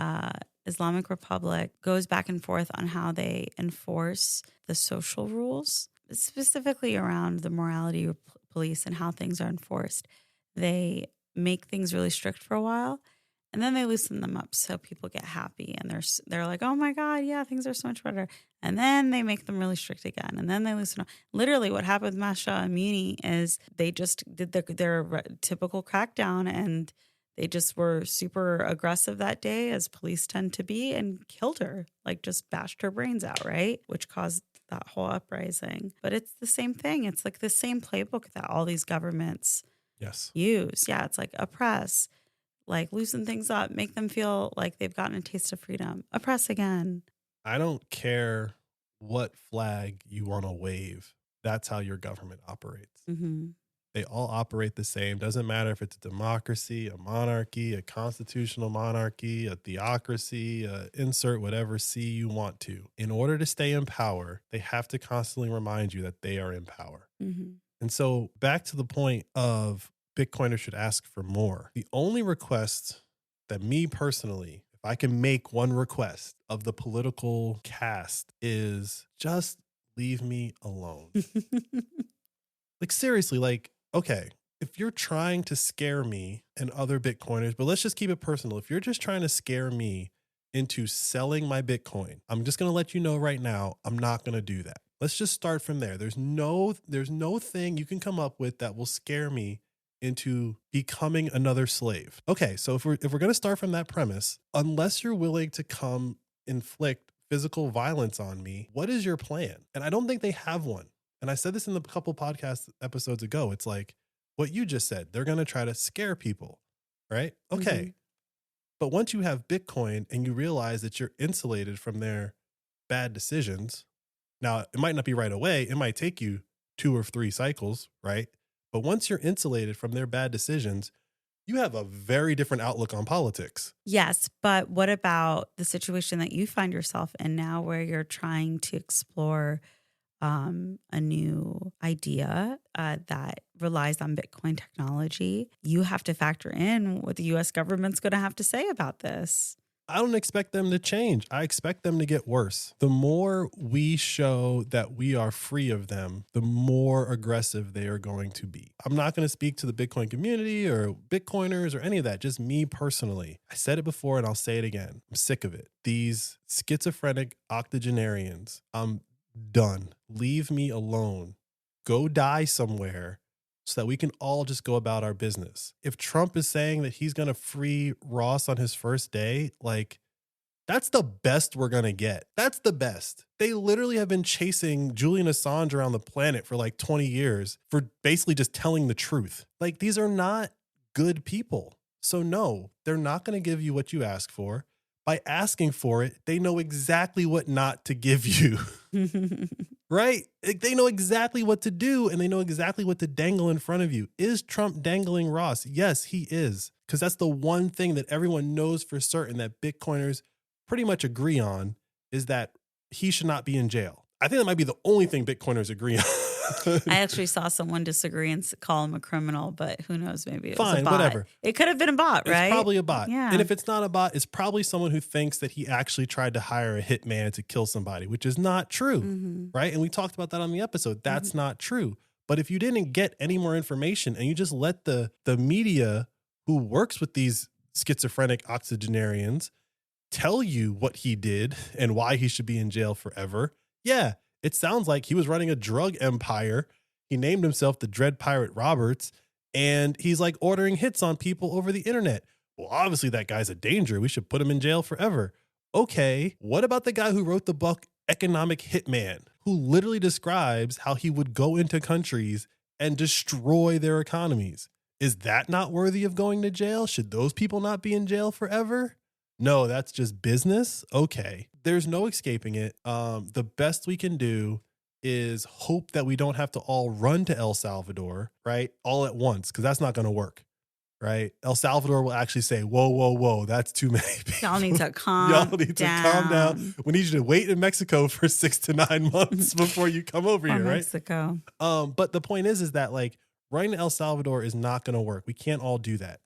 Islamic Republic goes back and forth on how they enforce the social rules, specifically around the morality of police and how things are enforced. They make things really strict for a while, and then they loosen them up so people get happy and they're like, oh my God, yeah, things are so much better. And then they make them really strict again, and then they loosen up. Literally, what happened with Masha Amini is they just did their typical crackdown, and they just were super aggressive that day, as police tend to be, and killed her, like just bashed her brains out, right? Which caused that whole uprising. But it's the same thing. It's like the same playbook that all these governments use. Yeah, it's like oppress, like loosen things up, make them feel like they've gotten a taste of freedom, oppress again. I don't care what flag you want to wave. That's how your government operates. Mm-hmm. They all operate the same. Doesn't matter if it's a democracy, a monarchy, a constitutional monarchy, a theocracy, insert whatever C you want to. In order to stay in power, they have to constantly remind you that they are in power. Mm-hmm. And so back to the point of Bitcoiners should ask for more. The only request that me personally, if I can make one request of the political cast, is just leave me alone. Like seriously, like, okay, if you're trying to scare me and other Bitcoiners, but let's just keep it personal. If you're just trying to scare me into selling my Bitcoin, I'm just going to let you know right now, I'm not going to do that. Let's just start from there. There's no thing you can come up with that will scare me into becoming another slave. Okay, so if we're going to start from that premise, unless you're willing to come inflict physical violence on me, what is your plan? And I don't think they have one. And I said this in the couple podcast episodes ago. It's like what you just said. They're going to try to scare people, right? Okay. Mm-hmm. But once you have Bitcoin and you realize that you're insulated from their bad decisions, now it might not be right away. It might take you 2 or 3 cycles, right? But once you're insulated from their bad decisions, you have a very different outlook on politics. Yes, but what about the situation that you find yourself in now where you're trying to explore a new idea that relies on Bitcoin technology? You have to factor in what the U.S. government's going to have to say about this. I don't expect them to change. I expect them to get worse. The more we show that we are free of them, the more aggressive they are going to be. I'm not going to speak to the Bitcoin community or Bitcoiners or any of that, just me personally. I said it before and I'll say it again. I'm sick of it. These schizophrenic octogenarians, I'm done. Leave me alone. Go die somewhere so that we can all just go about our business. If Trump is saying that he's going to free Ross on his first day, like, that's the best we're going to get. That's the best. They literally have been chasing Julian Assange around the planet for like 20 years for basically just telling the truth. Like, these are not good people. So no, they're not going to give you what you ask for. By asking for it, they know exactly what not to give you. Right? They know exactly what to do, and they know exactly what to dangle in front of you. Is Trump dangling Ross? Yes, he is. Because that's the one thing that everyone knows for certain that Bitcoiners pretty much agree on, is that he should not be in jail. I think that might be the only thing Bitcoiners agree on. I actually saw someone disagree and call him a criminal, but who knows? Maybe it was Fine, a bot. Whatever. It could have been a bot, right? It's probably a bot. Yeah. And if it's not a bot, it's probably someone who thinks that he actually tried to hire a hitman to kill somebody, which is not true, right? And we talked about that on the episode. That's not true. But if you didn't get any more information and you just let the media who works with these schizophrenic octogenarians tell you what he did and why he should be in jail forever, yeah, it sounds like he was running a drug empire. He named himself the Dread Pirate Roberts, and he's like ordering hits on people over the internet. Well, obviously that guy's a danger. We should put him in jail forever. Okay, what about the guy who wrote the book Economic Hitman, who literally describes how he would go into countries and destroy their economies? Is that not worthy of going to jail? Should those people not be in jail forever? No, that's just business. Okay. There's no escaping it. The best we can do is hope that we don't have to all run to El Salvador, right? All at once, because that's not going to work, right? El Salvador will actually say, whoa, whoa, whoa, that's too many people. Y'all need to calm Y'all need to calm down. We need you to wait in Mexico for 6 to 9 months before you come over here, right? Mexico. But the point is that like running to El Salvador is not going to work. We can't all do that.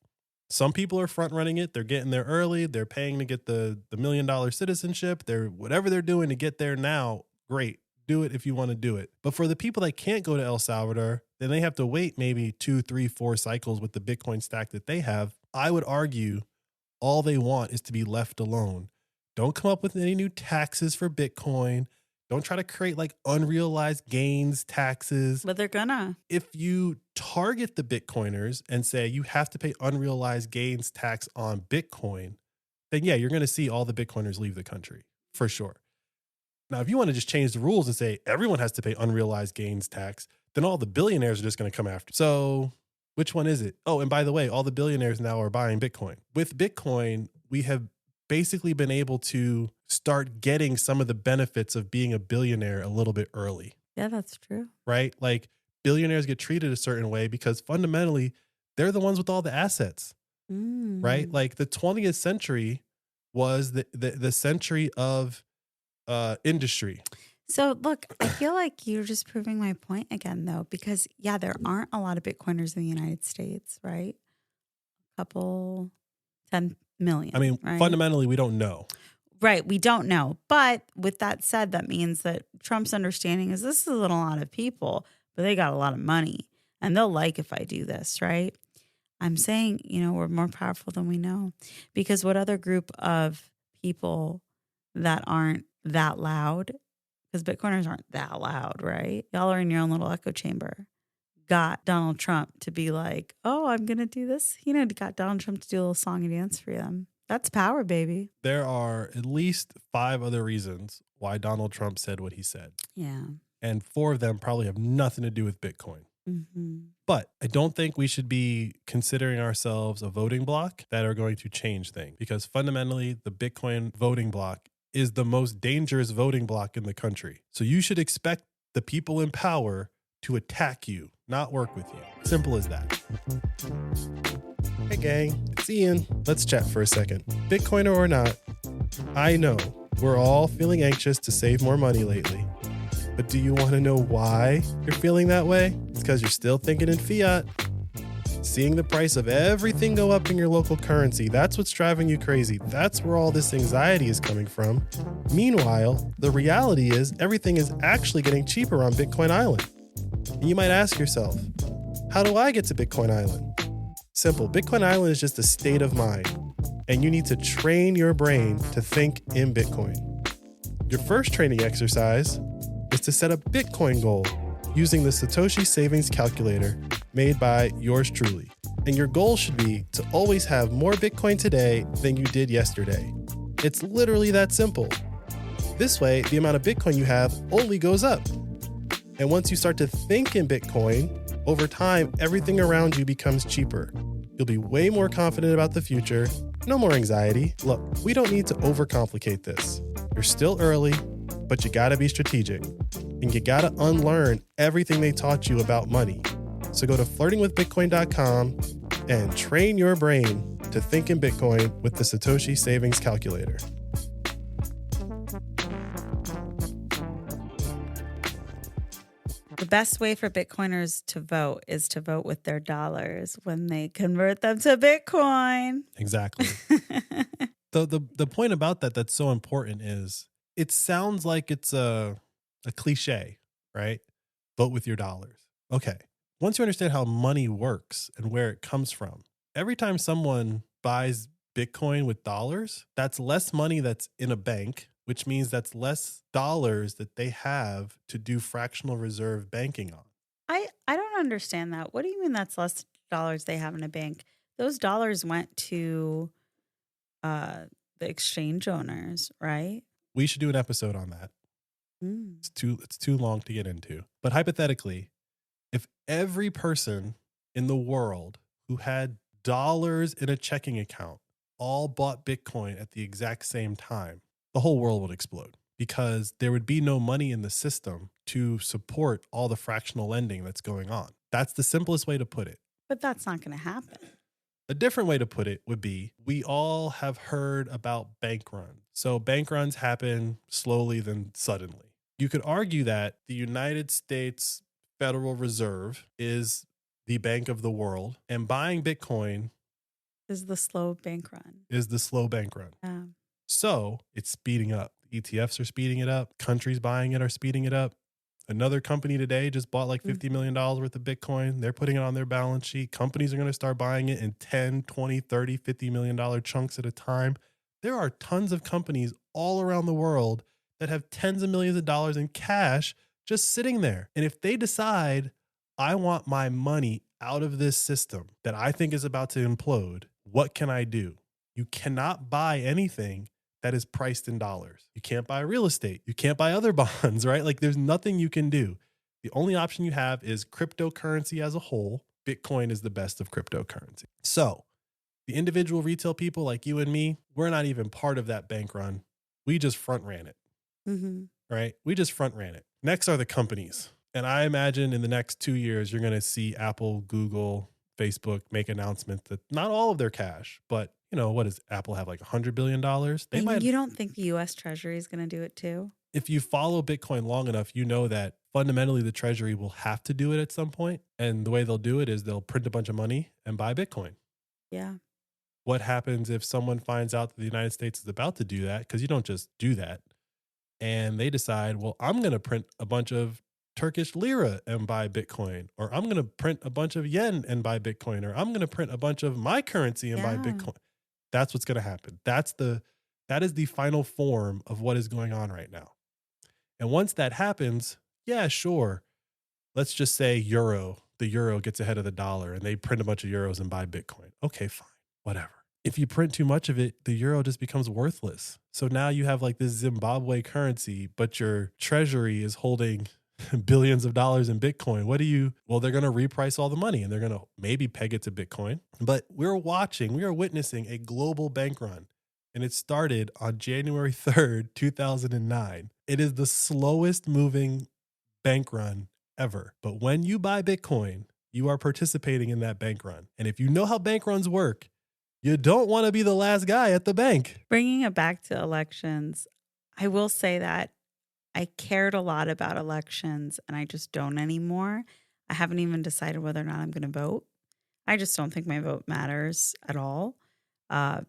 Some people are front running it. They're getting there early. They're paying to get the $1 million citizenship. They're whatever they're doing to get there now. Great. Do it if you want to do it. But for the people that can't go to El Salvador, then they have to wait maybe 2, 3, 4 cycles with the Bitcoin stack that they have. I would argue all they want is to be left alone. Don't come up with any new taxes for Bitcoin. Don't try to create like unrealized gains taxes. But they're gonna. If you target the Bitcoiners and say you have to pay unrealized gains tax on Bitcoin, then yeah, you're going to see all the Bitcoiners leave the country for sure. Now, if you want to just change the rules and say everyone has to pay unrealized gains tax, then all the billionaires are just going to come after. So which one is it? Oh, and by the way, all the billionaires now are buying Bitcoin. With Bitcoin, we have basically been able to start getting some of the benefits of being a billionaire a little bit early. Yeah, that's true. Right? Like billionaires get treated a certain way because fundamentally they're the ones with all the assets, right? Like the 20th century was the century of industry. So look, I feel like you're just proving my point again though, because yeah, there aren't a lot of Bitcoiners in the United States, right? A couple, 10 million. I mean, right? Fundamentally, we don't know. Right. We don't know. But with that said, that means that Trump's understanding is this is a lot of people, but they got a lot of money and they'll like if I do this, right? I'm saying, we're more powerful than we know, because what other group of people that aren't that loud, because Bitcoiners aren't that loud, right? Y'all are in your own little echo chamber. Got Donald Trump to be like, oh, I'm going to do this. Got Donald Trump to do a little song and dance for them. That's power, baby. There are at least 5 other reasons why Donald Trump said what he said. Yeah. And 4 of them probably have nothing to do with Bitcoin. Mm-hmm. But I don't think we should be considering ourselves a voting bloc that are going to change things, because fundamentally the Bitcoin voting bloc is the most dangerous voting bloc in the country. So you should expect the people in power to attack you, not work with you. Simple as that. Hey gang, it's Ian. Let's chat for a second. Bitcoiner or not, I know we're all feeling anxious to save more money lately. But do you want to know why you're feeling that way? It's because you're still thinking in fiat. Seeing the price of everything go up in your local currency, that's what's driving you crazy. That's where all this anxiety is coming from. Meanwhile, the reality is everything is actually getting cheaper on Bitcoin Island. And you might ask yourself, how do I get to Bitcoin Island? Simple. Bitcoin Island is just a state of mind, and you need to train your brain to think in Bitcoin. Your first training exercise is to set a Bitcoin goal using the Satoshi Savings Calculator made by yours truly. And your goal should be to always have more Bitcoin today than you did yesterday. It's literally that simple. This way, the amount of Bitcoin you have only goes up. And once you start to think in Bitcoin, over time, everything around you becomes cheaper. You'll be way more confident about the future. No more anxiety. Look, we don't need to overcomplicate this. You're still early, but you gotta be strategic. And you gotta unlearn everything they taught you about money. So go to flirtingwithbitcoin.com and train your brain to think in Bitcoin with the Satoshi Savings Calculator. The best way for Bitcoiners to vote is to vote with their dollars when they convert them to Bitcoin. Exactly. The point about that's so important is it sounds like it's a cliche, right? Vote with your dollars. Okay. Once you understand how money works and where it comes from, every time someone buys Bitcoin with dollars, that's less money that's in a bank, which means that's less dollars that they have to do fractional reserve banking on. I don't understand that. What do you mean that's less dollars they have in a bank? Those dollars went to the exchange owners, right? We should do an episode on that. It's too long to get into. But hypothetically, if every person in the world who had dollars in a checking account all bought Bitcoin at the exact same time, the whole world would explode, because there would be no money in the system to support all the fractional lending that's going on. That's the simplest way to put it. But that's not going to happen. A different way to put it would be, we all have heard about bank runs. So bank runs happen slowly, then suddenly. You could argue that the United States Federal Reserve is the bank of the world, and buying Bitcoin Is the slow bank run. is the slow bank run. Yeah. So it's speeding up. ETFs are speeding it up. Countries buying it are speeding it up. Another company today just bought like $50 million worth of Bitcoin. They're putting it on their balance sheet. Companies are going to start buying it in 10, 20, 30, $50 million chunks at a time. There are tons of companies all around the world that have tens of millions of dollars in cash just sitting there. And if they decide, I want my money out of this system that I think is about to implode, what can I do? You cannot buy anything that is priced in dollars. You can't buy real estate. You can't buy other bonds, right? Like there's nothing you can do. The only option you have is cryptocurrency as a whole. Bitcoin is the best of cryptocurrency. So the individual retail people like you and me, we're not even part of that bank run. We just front ran it, right? We just front ran it. Next are the companies. And I imagine in the next 2 years, you're going to see Apple, Google, Facebook make announcements that not all of their cash, but what does Apple have, like $100 billion? They might. You don't think the U.S. Treasury is going to do it too? If you follow Bitcoin long enough, you know that fundamentally the Treasury will have to do it at some point. And the way they'll do it is they'll print a bunch of money and buy Bitcoin. Yeah. What happens if someone finds out that the United States is about to do that? Because you don't just do that. And they decide, well, I'm going to print a bunch of Turkish lira and buy Bitcoin, or I'm going to print a bunch of yen and buy Bitcoin, or I'm going to print a bunch of my currency and buy Bitcoin. That's what's going to happen. That is the final form of what is going on right now. And once that happens, yeah, sure. Let's just say the euro gets ahead of the dollar and they print a bunch of euros and buy Bitcoin. Okay, fine, whatever. If you print too much of it, the euro just becomes worthless. So now you have like this Zimbabwe currency, but your treasury is holding billions of dollars in Bitcoin. Well, they're going to reprice all the money and they're going to maybe peg it to Bitcoin. But we are witnessing a global bank run. And it started on January 3rd, 2009. It is the slowest moving bank run ever. But when you buy Bitcoin, you are participating in that bank run. And if you know how bank runs work, you don't want to be the last guy at the bank. Bringing it back to elections, I will say that I cared a lot about elections and I just don't anymore. I haven't even decided whether or not I'm going to vote. I just don't think my vote matters at all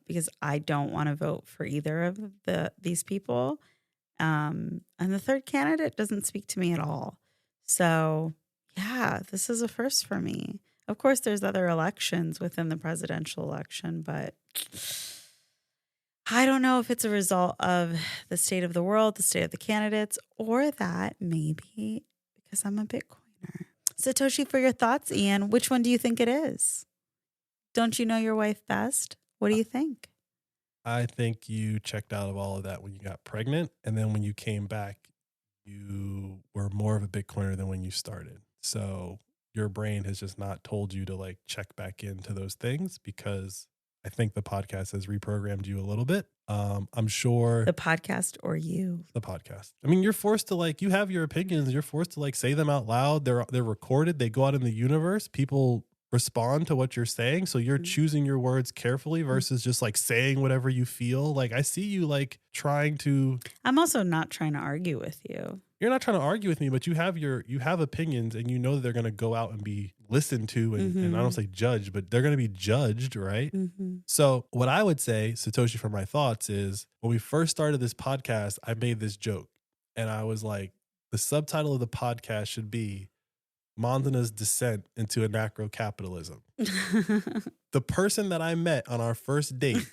because I don't want to vote for either of these people. And the third candidate doesn't speak to me at all. So, yeah, this is a first for me. Of course, there's other elections within the presidential election, but I don't know if it's a result of the state of the world, the state of the candidates, or that maybe because I'm a Bitcoiner. Satoshi, for your thoughts, Ian, which one do you think it is? Don't you know your wife best? What do you think? I think you checked out of all of that when you got pregnant. And then when you came back, you were more of a Bitcoiner than when you started. So your brain has just not told you to like check back into those things because I think the podcast has reprogrammed you a little bit. I'm sure the podcast or you, the podcast. I mean, you're forced to you have your opinions. You're forced to say them out loud. They're recorded. They go out in the universe. People respond to what you're saying. So you're choosing your words carefully versus just saying whatever you feel. I see you trying to. I'm also not trying to argue with you. You're not trying to argue with me, but you have opinions and you know that they're going to go out and be listened to and I don't say judged, but they're going to be judged, right? So what I would say, Satoshi, for my thoughts is when we first started this podcast, I made this joke and I was like, the subtitle of the podcast should be Mandana's Descent into Anarcho-Capitalism. The person that I met on our first date,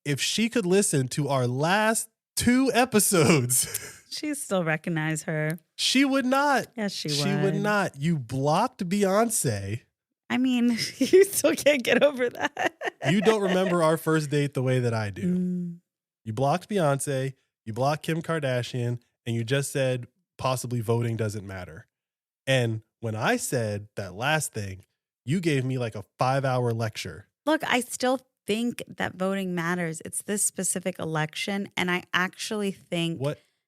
if she could listen to our last 2 episodes... She still recognize her. She would not. Yes, she would. She would not. You blocked Beyonce. I mean, you still can't get over that. You don't remember our first date the way that I do. You blocked Beyonce, you blocked Kim Kardashian, and you just said possibly voting doesn't matter. And when I said that last thing, you gave me a 5-hour lecture. Look, I still think that voting matters. It's this specific election. And I actually think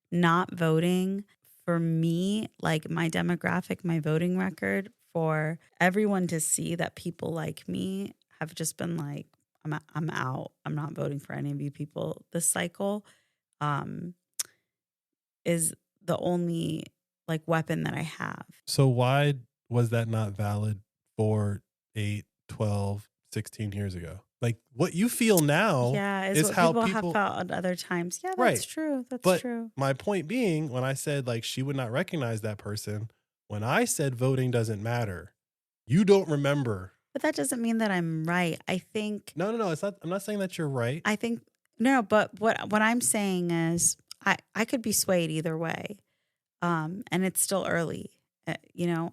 not voting for me, my demographic, my voting record, for everyone to see that people like me have just been like, I'm out. I'm not voting for any of you people this cycle. Is the only like weapon that I have. So why was that not valid 4, 8, 12, 16 years ago? Like what you feel now is what how people have people felt at other times. Yeah, that's Right. true. That's But true. my point being, when I said like she would not recognize that person, when I said voting doesn't matter, you don't remember. But that doesn't mean that I'm right. I think No. It's not. I'm not saying that you're right. I think no, but what I'm saying is I could be swayed either way. And it's still early. I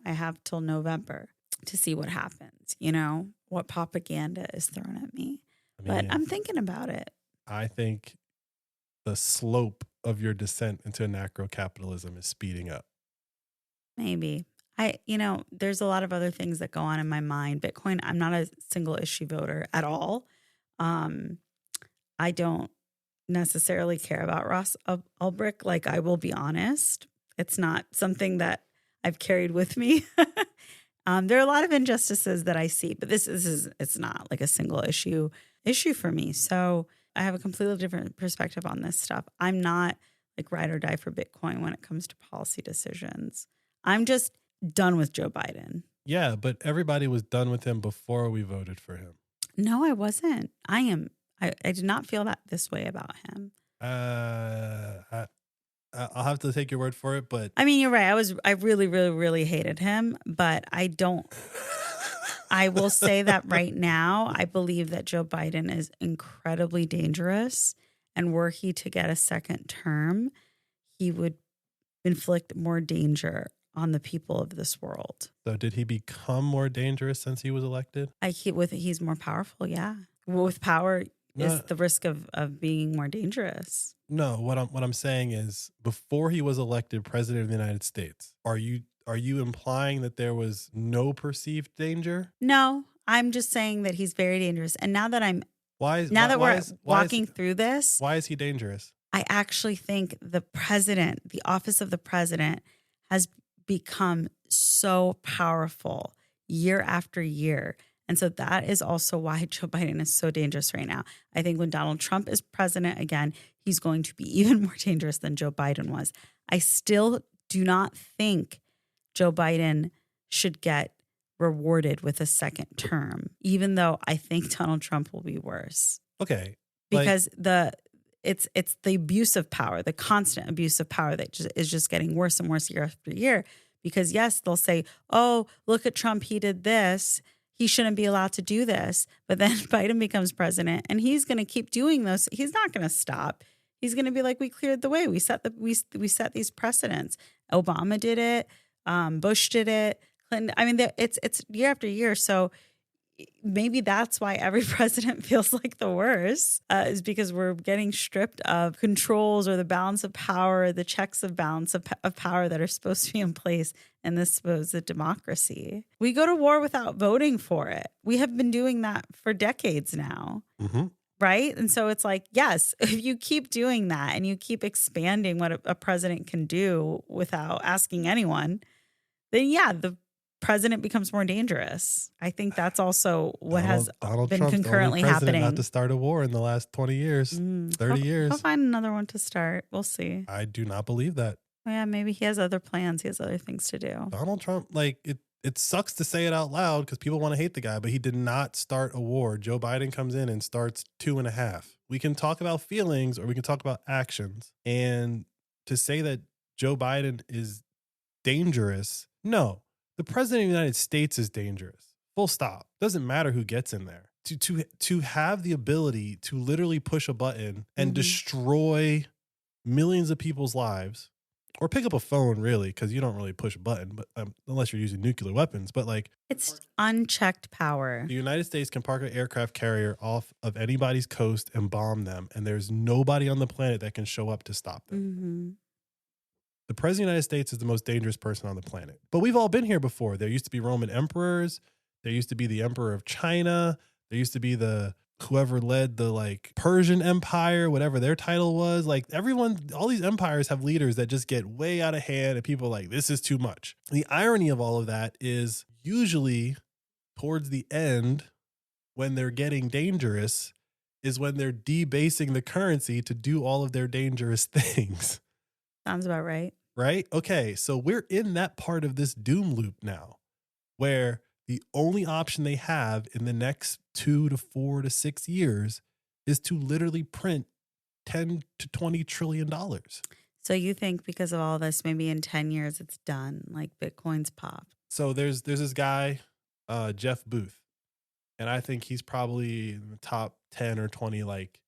have till November to see what happens, what propaganda is thrown at me. But I'm thinking about it. I think the slope of your descent into anarcho-capitalism is speeding up. Maybe. There's a lot of other things that go on in my mind. Bitcoin, I'm not a single issue voter at all. I don't necessarily care about Ross Ulbricht. Like, I will be honest. It's not something that I've carried with me. There are a lot of injustices that I see, but it's not like a single issue for me. So I have a completely different perspective on this stuff. I'm not like ride or die for Bitcoin when it comes to policy decisions. I'm just done with Joe Biden. Yeah, but everybody was done with him before we voted for him. No, I wasn't. I did not feel that this way about him. I'll have to take your word for it, but I mean, you're right. I really, really, really hated him, but I will say that right now, I believe that Joe Biden is incredibly dangerous, and were he to get a second term, he would inflict more danger on the people of this world. So did he become more dangerous since he was elected? He's more powerful. Yeah. With power is the risk of being more dangerous. No, what I'm saying is before he was elected president of the United States, are you implying that there was no perceived danger? No, I'm just saying that he's very dangerous. And now that we're walking through this, why is he dangerous? I actually think the office of the president has become so powerful year after year. And so that is also why Joe Biden is so dangerous right now. I think when Donald Trump is president again, he's going to be even more dangerous than Joe Biden was. I still do not think Joe Biden should get rewarded with a second term, even though I think Donald Trump will be worse. Okay. Because it's the abuse of power, the constant abuse of power that is just getting worse and worse year after year. Because yes, they'll say, oh, look at Trump, he did this. He shouldn't be allowed to do this. But then Biden becomes president and he's going to keep doing those. He's not going to stop. He's going to be like, we cleared the way. We set these precedents. Obama did it. Bush did it. Clinton. I mean, it's year after year. So maybe that's why every president feels like the worst, is because we're getting stripped of controls or the balance of power, the checks of balance of power that are supposed to be in place in this supposed democracy. We go to war without voting for it. We have been doing that for decades now. Mm-hmm. Right? And so it's like, yes, if you keep doing that and you keep expanding what a president can do without asking anyone, then yeah, the president becomes more dangerous. I think that's also what has been Trump's concurrently the only president happening. Not to start a war in the last 20 years, 30 years. He'll find another one to start. We'll see. I do not believe that. Yeah, maybe he has other plans. He has other things to do. Donald Trump, like it sucks to say it out loud because people want to hate the guy, but he did not start a war. Joe Biden comes in and starts 2.5. We can talk about feelings or we can talk about actions. And to say that Joe Biden is dangerous, no. The president of the United States is dangerous. Full stop. Doesn't matter who gets in there. To have the ability to literally push a button and destroy millions of people's lives, or pick up a phone, really, because you don't really push a button, but unless you're using nuclear weapons. But like, it's unchecked power. The United States can park an aircraft carrier off of anybody's coast and bomb them, and there's nobody on the planet that can show up to stop them. Mm-hmm. The president of the United States is the most dangerous person on the planet. But we've all been here before. There used to be Roman emperors. There used to be the emperor of China. There used to be whoever led the like Persian Empire, whatever their title was. Like all these empires have leaders that just get way out of hand and people are like, this is too much. The irony of all of that is usually towards the end, when they're getting dangerous is when they're debasing the currency to do all of their dangerous things. Sounds about right. Right? Okay, so we're in that part of this doom loop now where the only option they have in the next 2 to 4 to 6 years is to literally print 10 to 20 trillion dollars. So you think because of all this, maybe in 10 years it's done, like Bitcoin's popped? So there's this guy, Jeff Booth, and I think he's probably in the top 10 or 20 like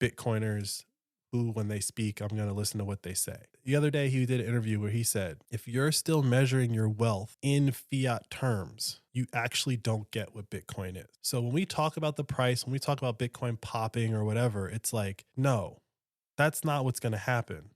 Bitcoiners who, when they speak, I'm going to listen to what they say. The other day, he did an interview where he said, if you're still measuring your wealth in fiat terms, you actually don't get what Bitcoin is. So when we talk about the price, when we talk about Bitcoin popping or whatever, it's like, no, that's not what's going to happen.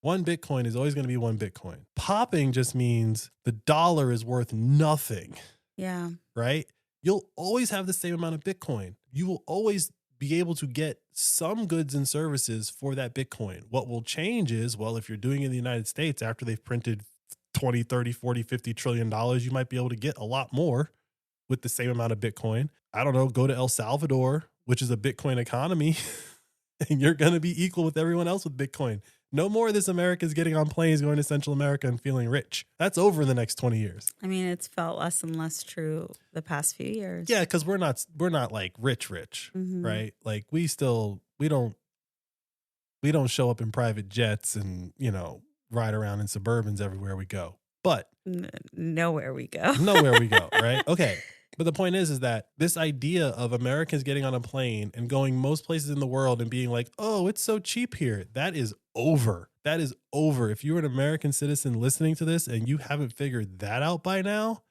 One Bitcoin is always going to be one Bitcoin. Popping just means the dollar is worth nothing. Yeah. Right? You'll always have the same amount of Bitcoin. You will always be able to get some goods and services for that Bitcoin. What will change is, well, if you're doing it in the United States after they've printed 20, 30, 40, 50 trillion dollars, you might be able to get a lot more with the same amount of Bitcoin. I don't know, go to El Salvador, which is a Bitcoin economy, and you're going to be equal with everyone else with Bitcoin. No more of this Americans getting on planes going to Central America and feeling rich. That's over in the next 20 years. I mean, it's felt less and less true the past few years. Yeah, because we're not like rich, right? Like we don't show up in private jets and, ride around in Suburbans everywhere we go. But nowhere we go. Nowhere we go, right? Okay. But the point is that this idea of Americans getting on a plane and going most places in the world and being like, oh, it's so cheap here. That is over. That is over. If you're an American citizen listening to this and you haven't figured that out by now,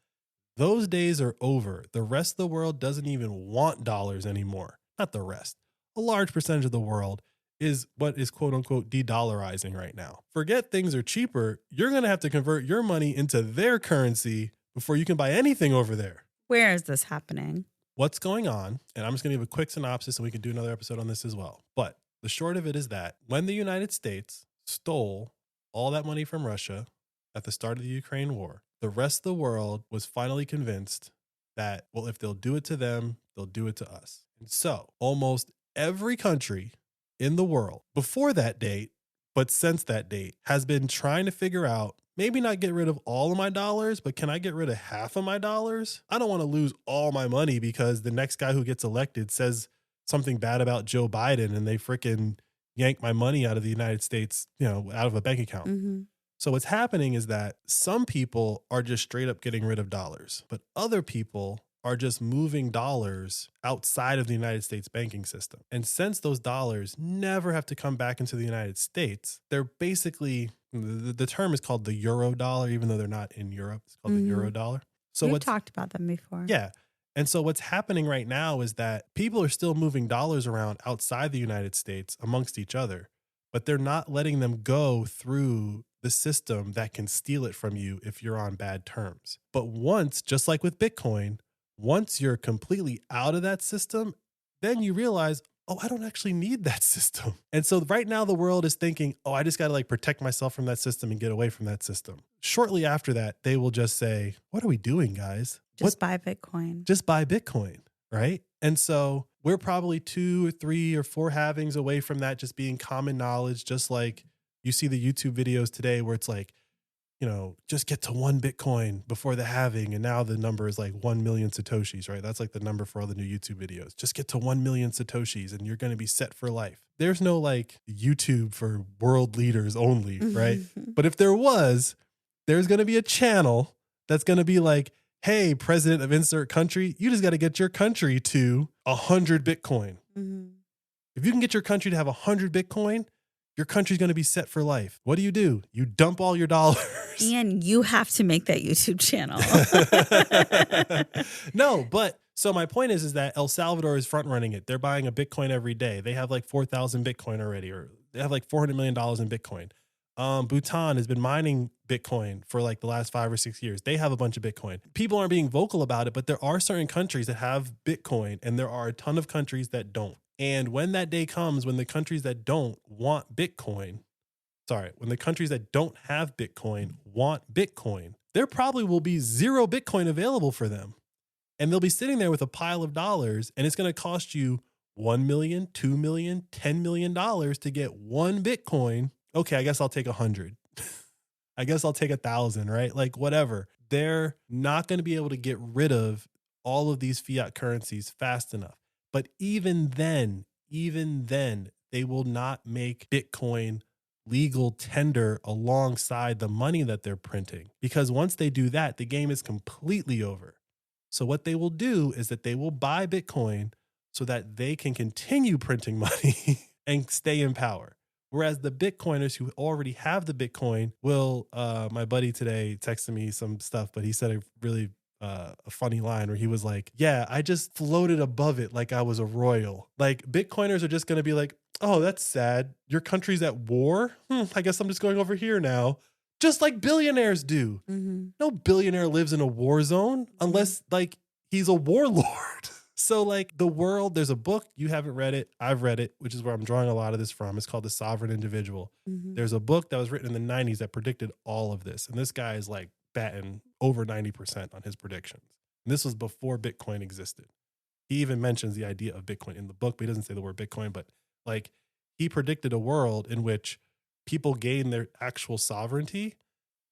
those days are over. The rest of the world doesn't even want dollars anymore. Not the rest. A large percentage of the world is what is quote unquote de-dollarizing right now. Forget things are cheaper. You're going to have to convert your money into their currency before you can buy anything over there. Where is this happening? What's going on, and I'm just going to give a quick synopsis and we can do another episode on this as well. But the short of it is that when the United States stole all that money from Russia at the start of the Ukraine war, the rest of the world was finally convinced that, well, if they'll do it to them, they'll do it to us. And so almost every country in the world before that date, but since that date, has been trying to figure out, maybe not get rid of all of my dollars, but can I get rid of half of my dollars? I don't want to lose all my money because the next guy who gets elected says something bad about Joe Biden and they freaking yank my money out of the United States, out of a bank account. Mm-hmm. So what's happening is that some people are just straight up getting rid of dollars, but other people are just moving dollars outside of the United States banking system. And since those dollars never have to come back into the United States, they're basically, the term is called the euro dollar, even though they're not in Europe. It's called the euro dollar. So we've talked about them before. Yeah. And so what's happening right now is that people are still moving dollars around outside the United States amongst each other, but they're not letting them go through the system that can steal it from you if you're on bad terms. But once, just like with Bitcoin, once you're completely out of that system, then you realize, oh, I don't actually need that system. And so right now the world is thinking, oh, I just got to protect myself from that system and get away from that system. Shortly after that, they will just say, what are we doing, guys? Just buy Bitcoin. Just buy Bitcoin, right? And so we're probably 2 or 3 or 4 halvings away from that just being common knowledge, just like you see the YouTube videos today where it's like, just get to 1 Bitcoin before the halving. And now the number is like 1 million Satoshis, right? That's like the number for all the new YouTube videos. Just get to 1 million Satoshis and you're going to be set for life. There's no YouTube for world leaders only, right? But if there was, there's going to be a channel that's going to be like, hey, president of insert country, you just got to get your country to 100 Bitcoin. Mm-hmm. If you can get your country to have 100 Bitcoin, your country's going to be set for life. What do? You dump all your dollars. And you have to make that YouTube channel. No, but so my point is that El Salvador is front running it. They're buying a Bitcoin every day. They have 4,000 Bitcoin already, or they have $400 million in Bitcoin. Bhutan has been mining Bitcoin for the last 5 or 6 years. They have a bunch of Bitcoin. People aren't being vocal about it, but there are certain countries that have Bitcoin and there are a ton of countries that don't. And when that day comes, when the countries that don't want Bitcoin, when the countries that don't have Bitcoin want Bitcoin, there probably will be 0 Bitcoin available for them. And they'll be sitting there with a pile of dollars, and it's going to cost you $1 million, $2 million, $10 million to get one Bitcoin. Okay, I guess I'll take 100. I guess I'll take 1,000, right? Like whatever. They're not going to be able to get rid of all of these fiat currencies fast enough. But even then, they will not make Bitcoin legal tender alongside the money that they're printing. Because once they do that, the game is completely over. So what they will do is that they will buy Bitcoin so that they can continue printing money and stay in power. Whereas the Bitcoiners who already have the Bitcoin will, my buddy today texted me some stuff, but he said a really a funny line where he was like, yeah, I just floated above it like I was a royal. Like Bitcoiners are just going to be like, oh, that's sad. Your country's at war. I guess I'm just going over here now. Just like billionaires do. Mm-hmm. No billionaire lives in a war zone unless like he's a warlord. So like the world, there's a book, you haven't read it, I've read it, which is where I'm drawing a lot of this from. It's called The Sovereign Individual. Mm-hmm. There's a book that was written in the 90s that predicted all of this. And this guy is like batting over 90% on his predictions. And this was before Bitcoin existed. He even mentions the idea of Bitcoin in the book, but he doesn't say the word Bitcoin. But like he predicted a world in which people gain their actual sovereignty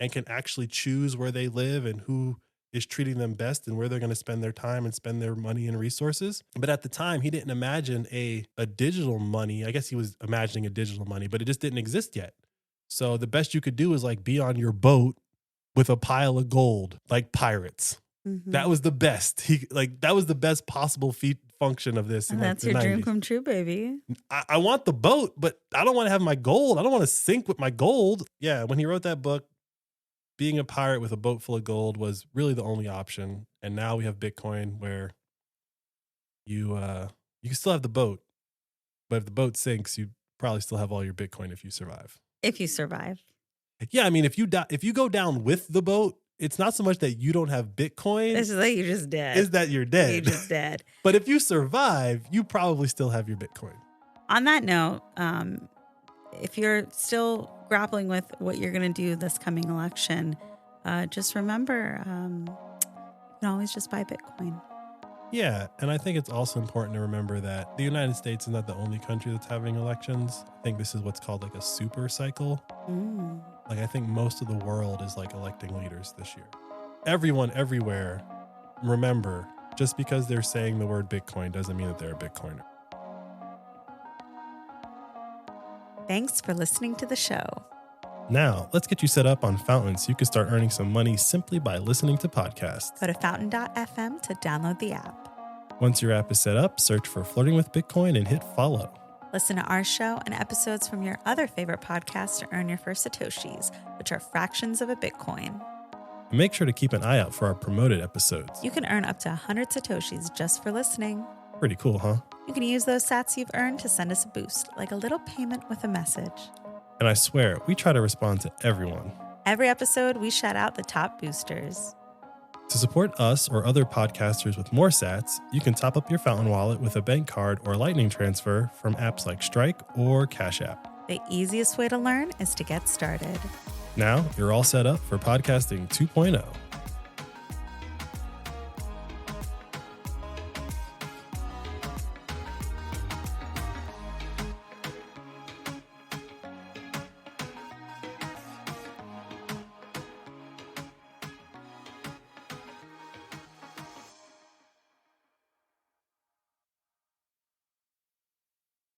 and can actually choose where they live and who is treating them best and where they're going to spend their time and spend their money and resources. But at the time, he didn't imagine a digital money. I guess he was imagining a digital money, but it just didn't exist yet. So the best you could do is like be on your boat with a pile of gold, like pirates. Mm-hmm. That was the best. That was the best possible function of this. And that's your 90s. Dream come true, baby. I want the boat, but I don't want to have my gold. I don't want to sink with my gold. Yeah, when he wrote that book, being a pirate with a boat full of gold was really the only option. And now we have Bitcoin where you can still have the boat, but if the boat sinks, you probably still have all your Bitcoin if you survive. If you survive. Yeah, I mean, if you go down with the boat, it's not so much that you don't have Bitcoin. It's that you're just dead. It's that you're dead. You're just dead. But if you survive, you probably still have your Bitcoin. On that note, if you're still grappling with what you're going to do this coming election, just remember, you can always just buy Bitcoin. Yeah, and I think it's also important to remember that the United States is not the only country that's having elections. I think this is what's called like a super cycle. Like I think most of the world is like electing leaders this year. Everyone, everywhere, remember, just because they're saying the word Bitcoin doesn't mean that they're a Bitcoiner. Thanks for listening to the show. Now, let's get you set up on Fountain so you can start earning some money simply by listening to podcasts. Go to fountain.fm to download the app. Once your app is set up, search for Flirting with Bitcoin and hit follow. Listen to our show and episodes from your other favorite podcasts to earn your first Satoshis, which are fractions of a Bitcoin. And make sure to keep an eye out for our promoted episodes. You can earn up to 100 Satoshis just for listening. Pretty cool, huh? You can use those sats you've earned to send us a boost, like a little payment with a message. And I swear, we try to respond to everyone. Every episode, we shout out the top boosters. To support us or other podcasters with more sats, you can top up your Fountain wallet with a bank card or lightning transfer from apps like Strike or Cash App. The easiest way to learn is to get started. Now, you're all set up for podcasting 2.0.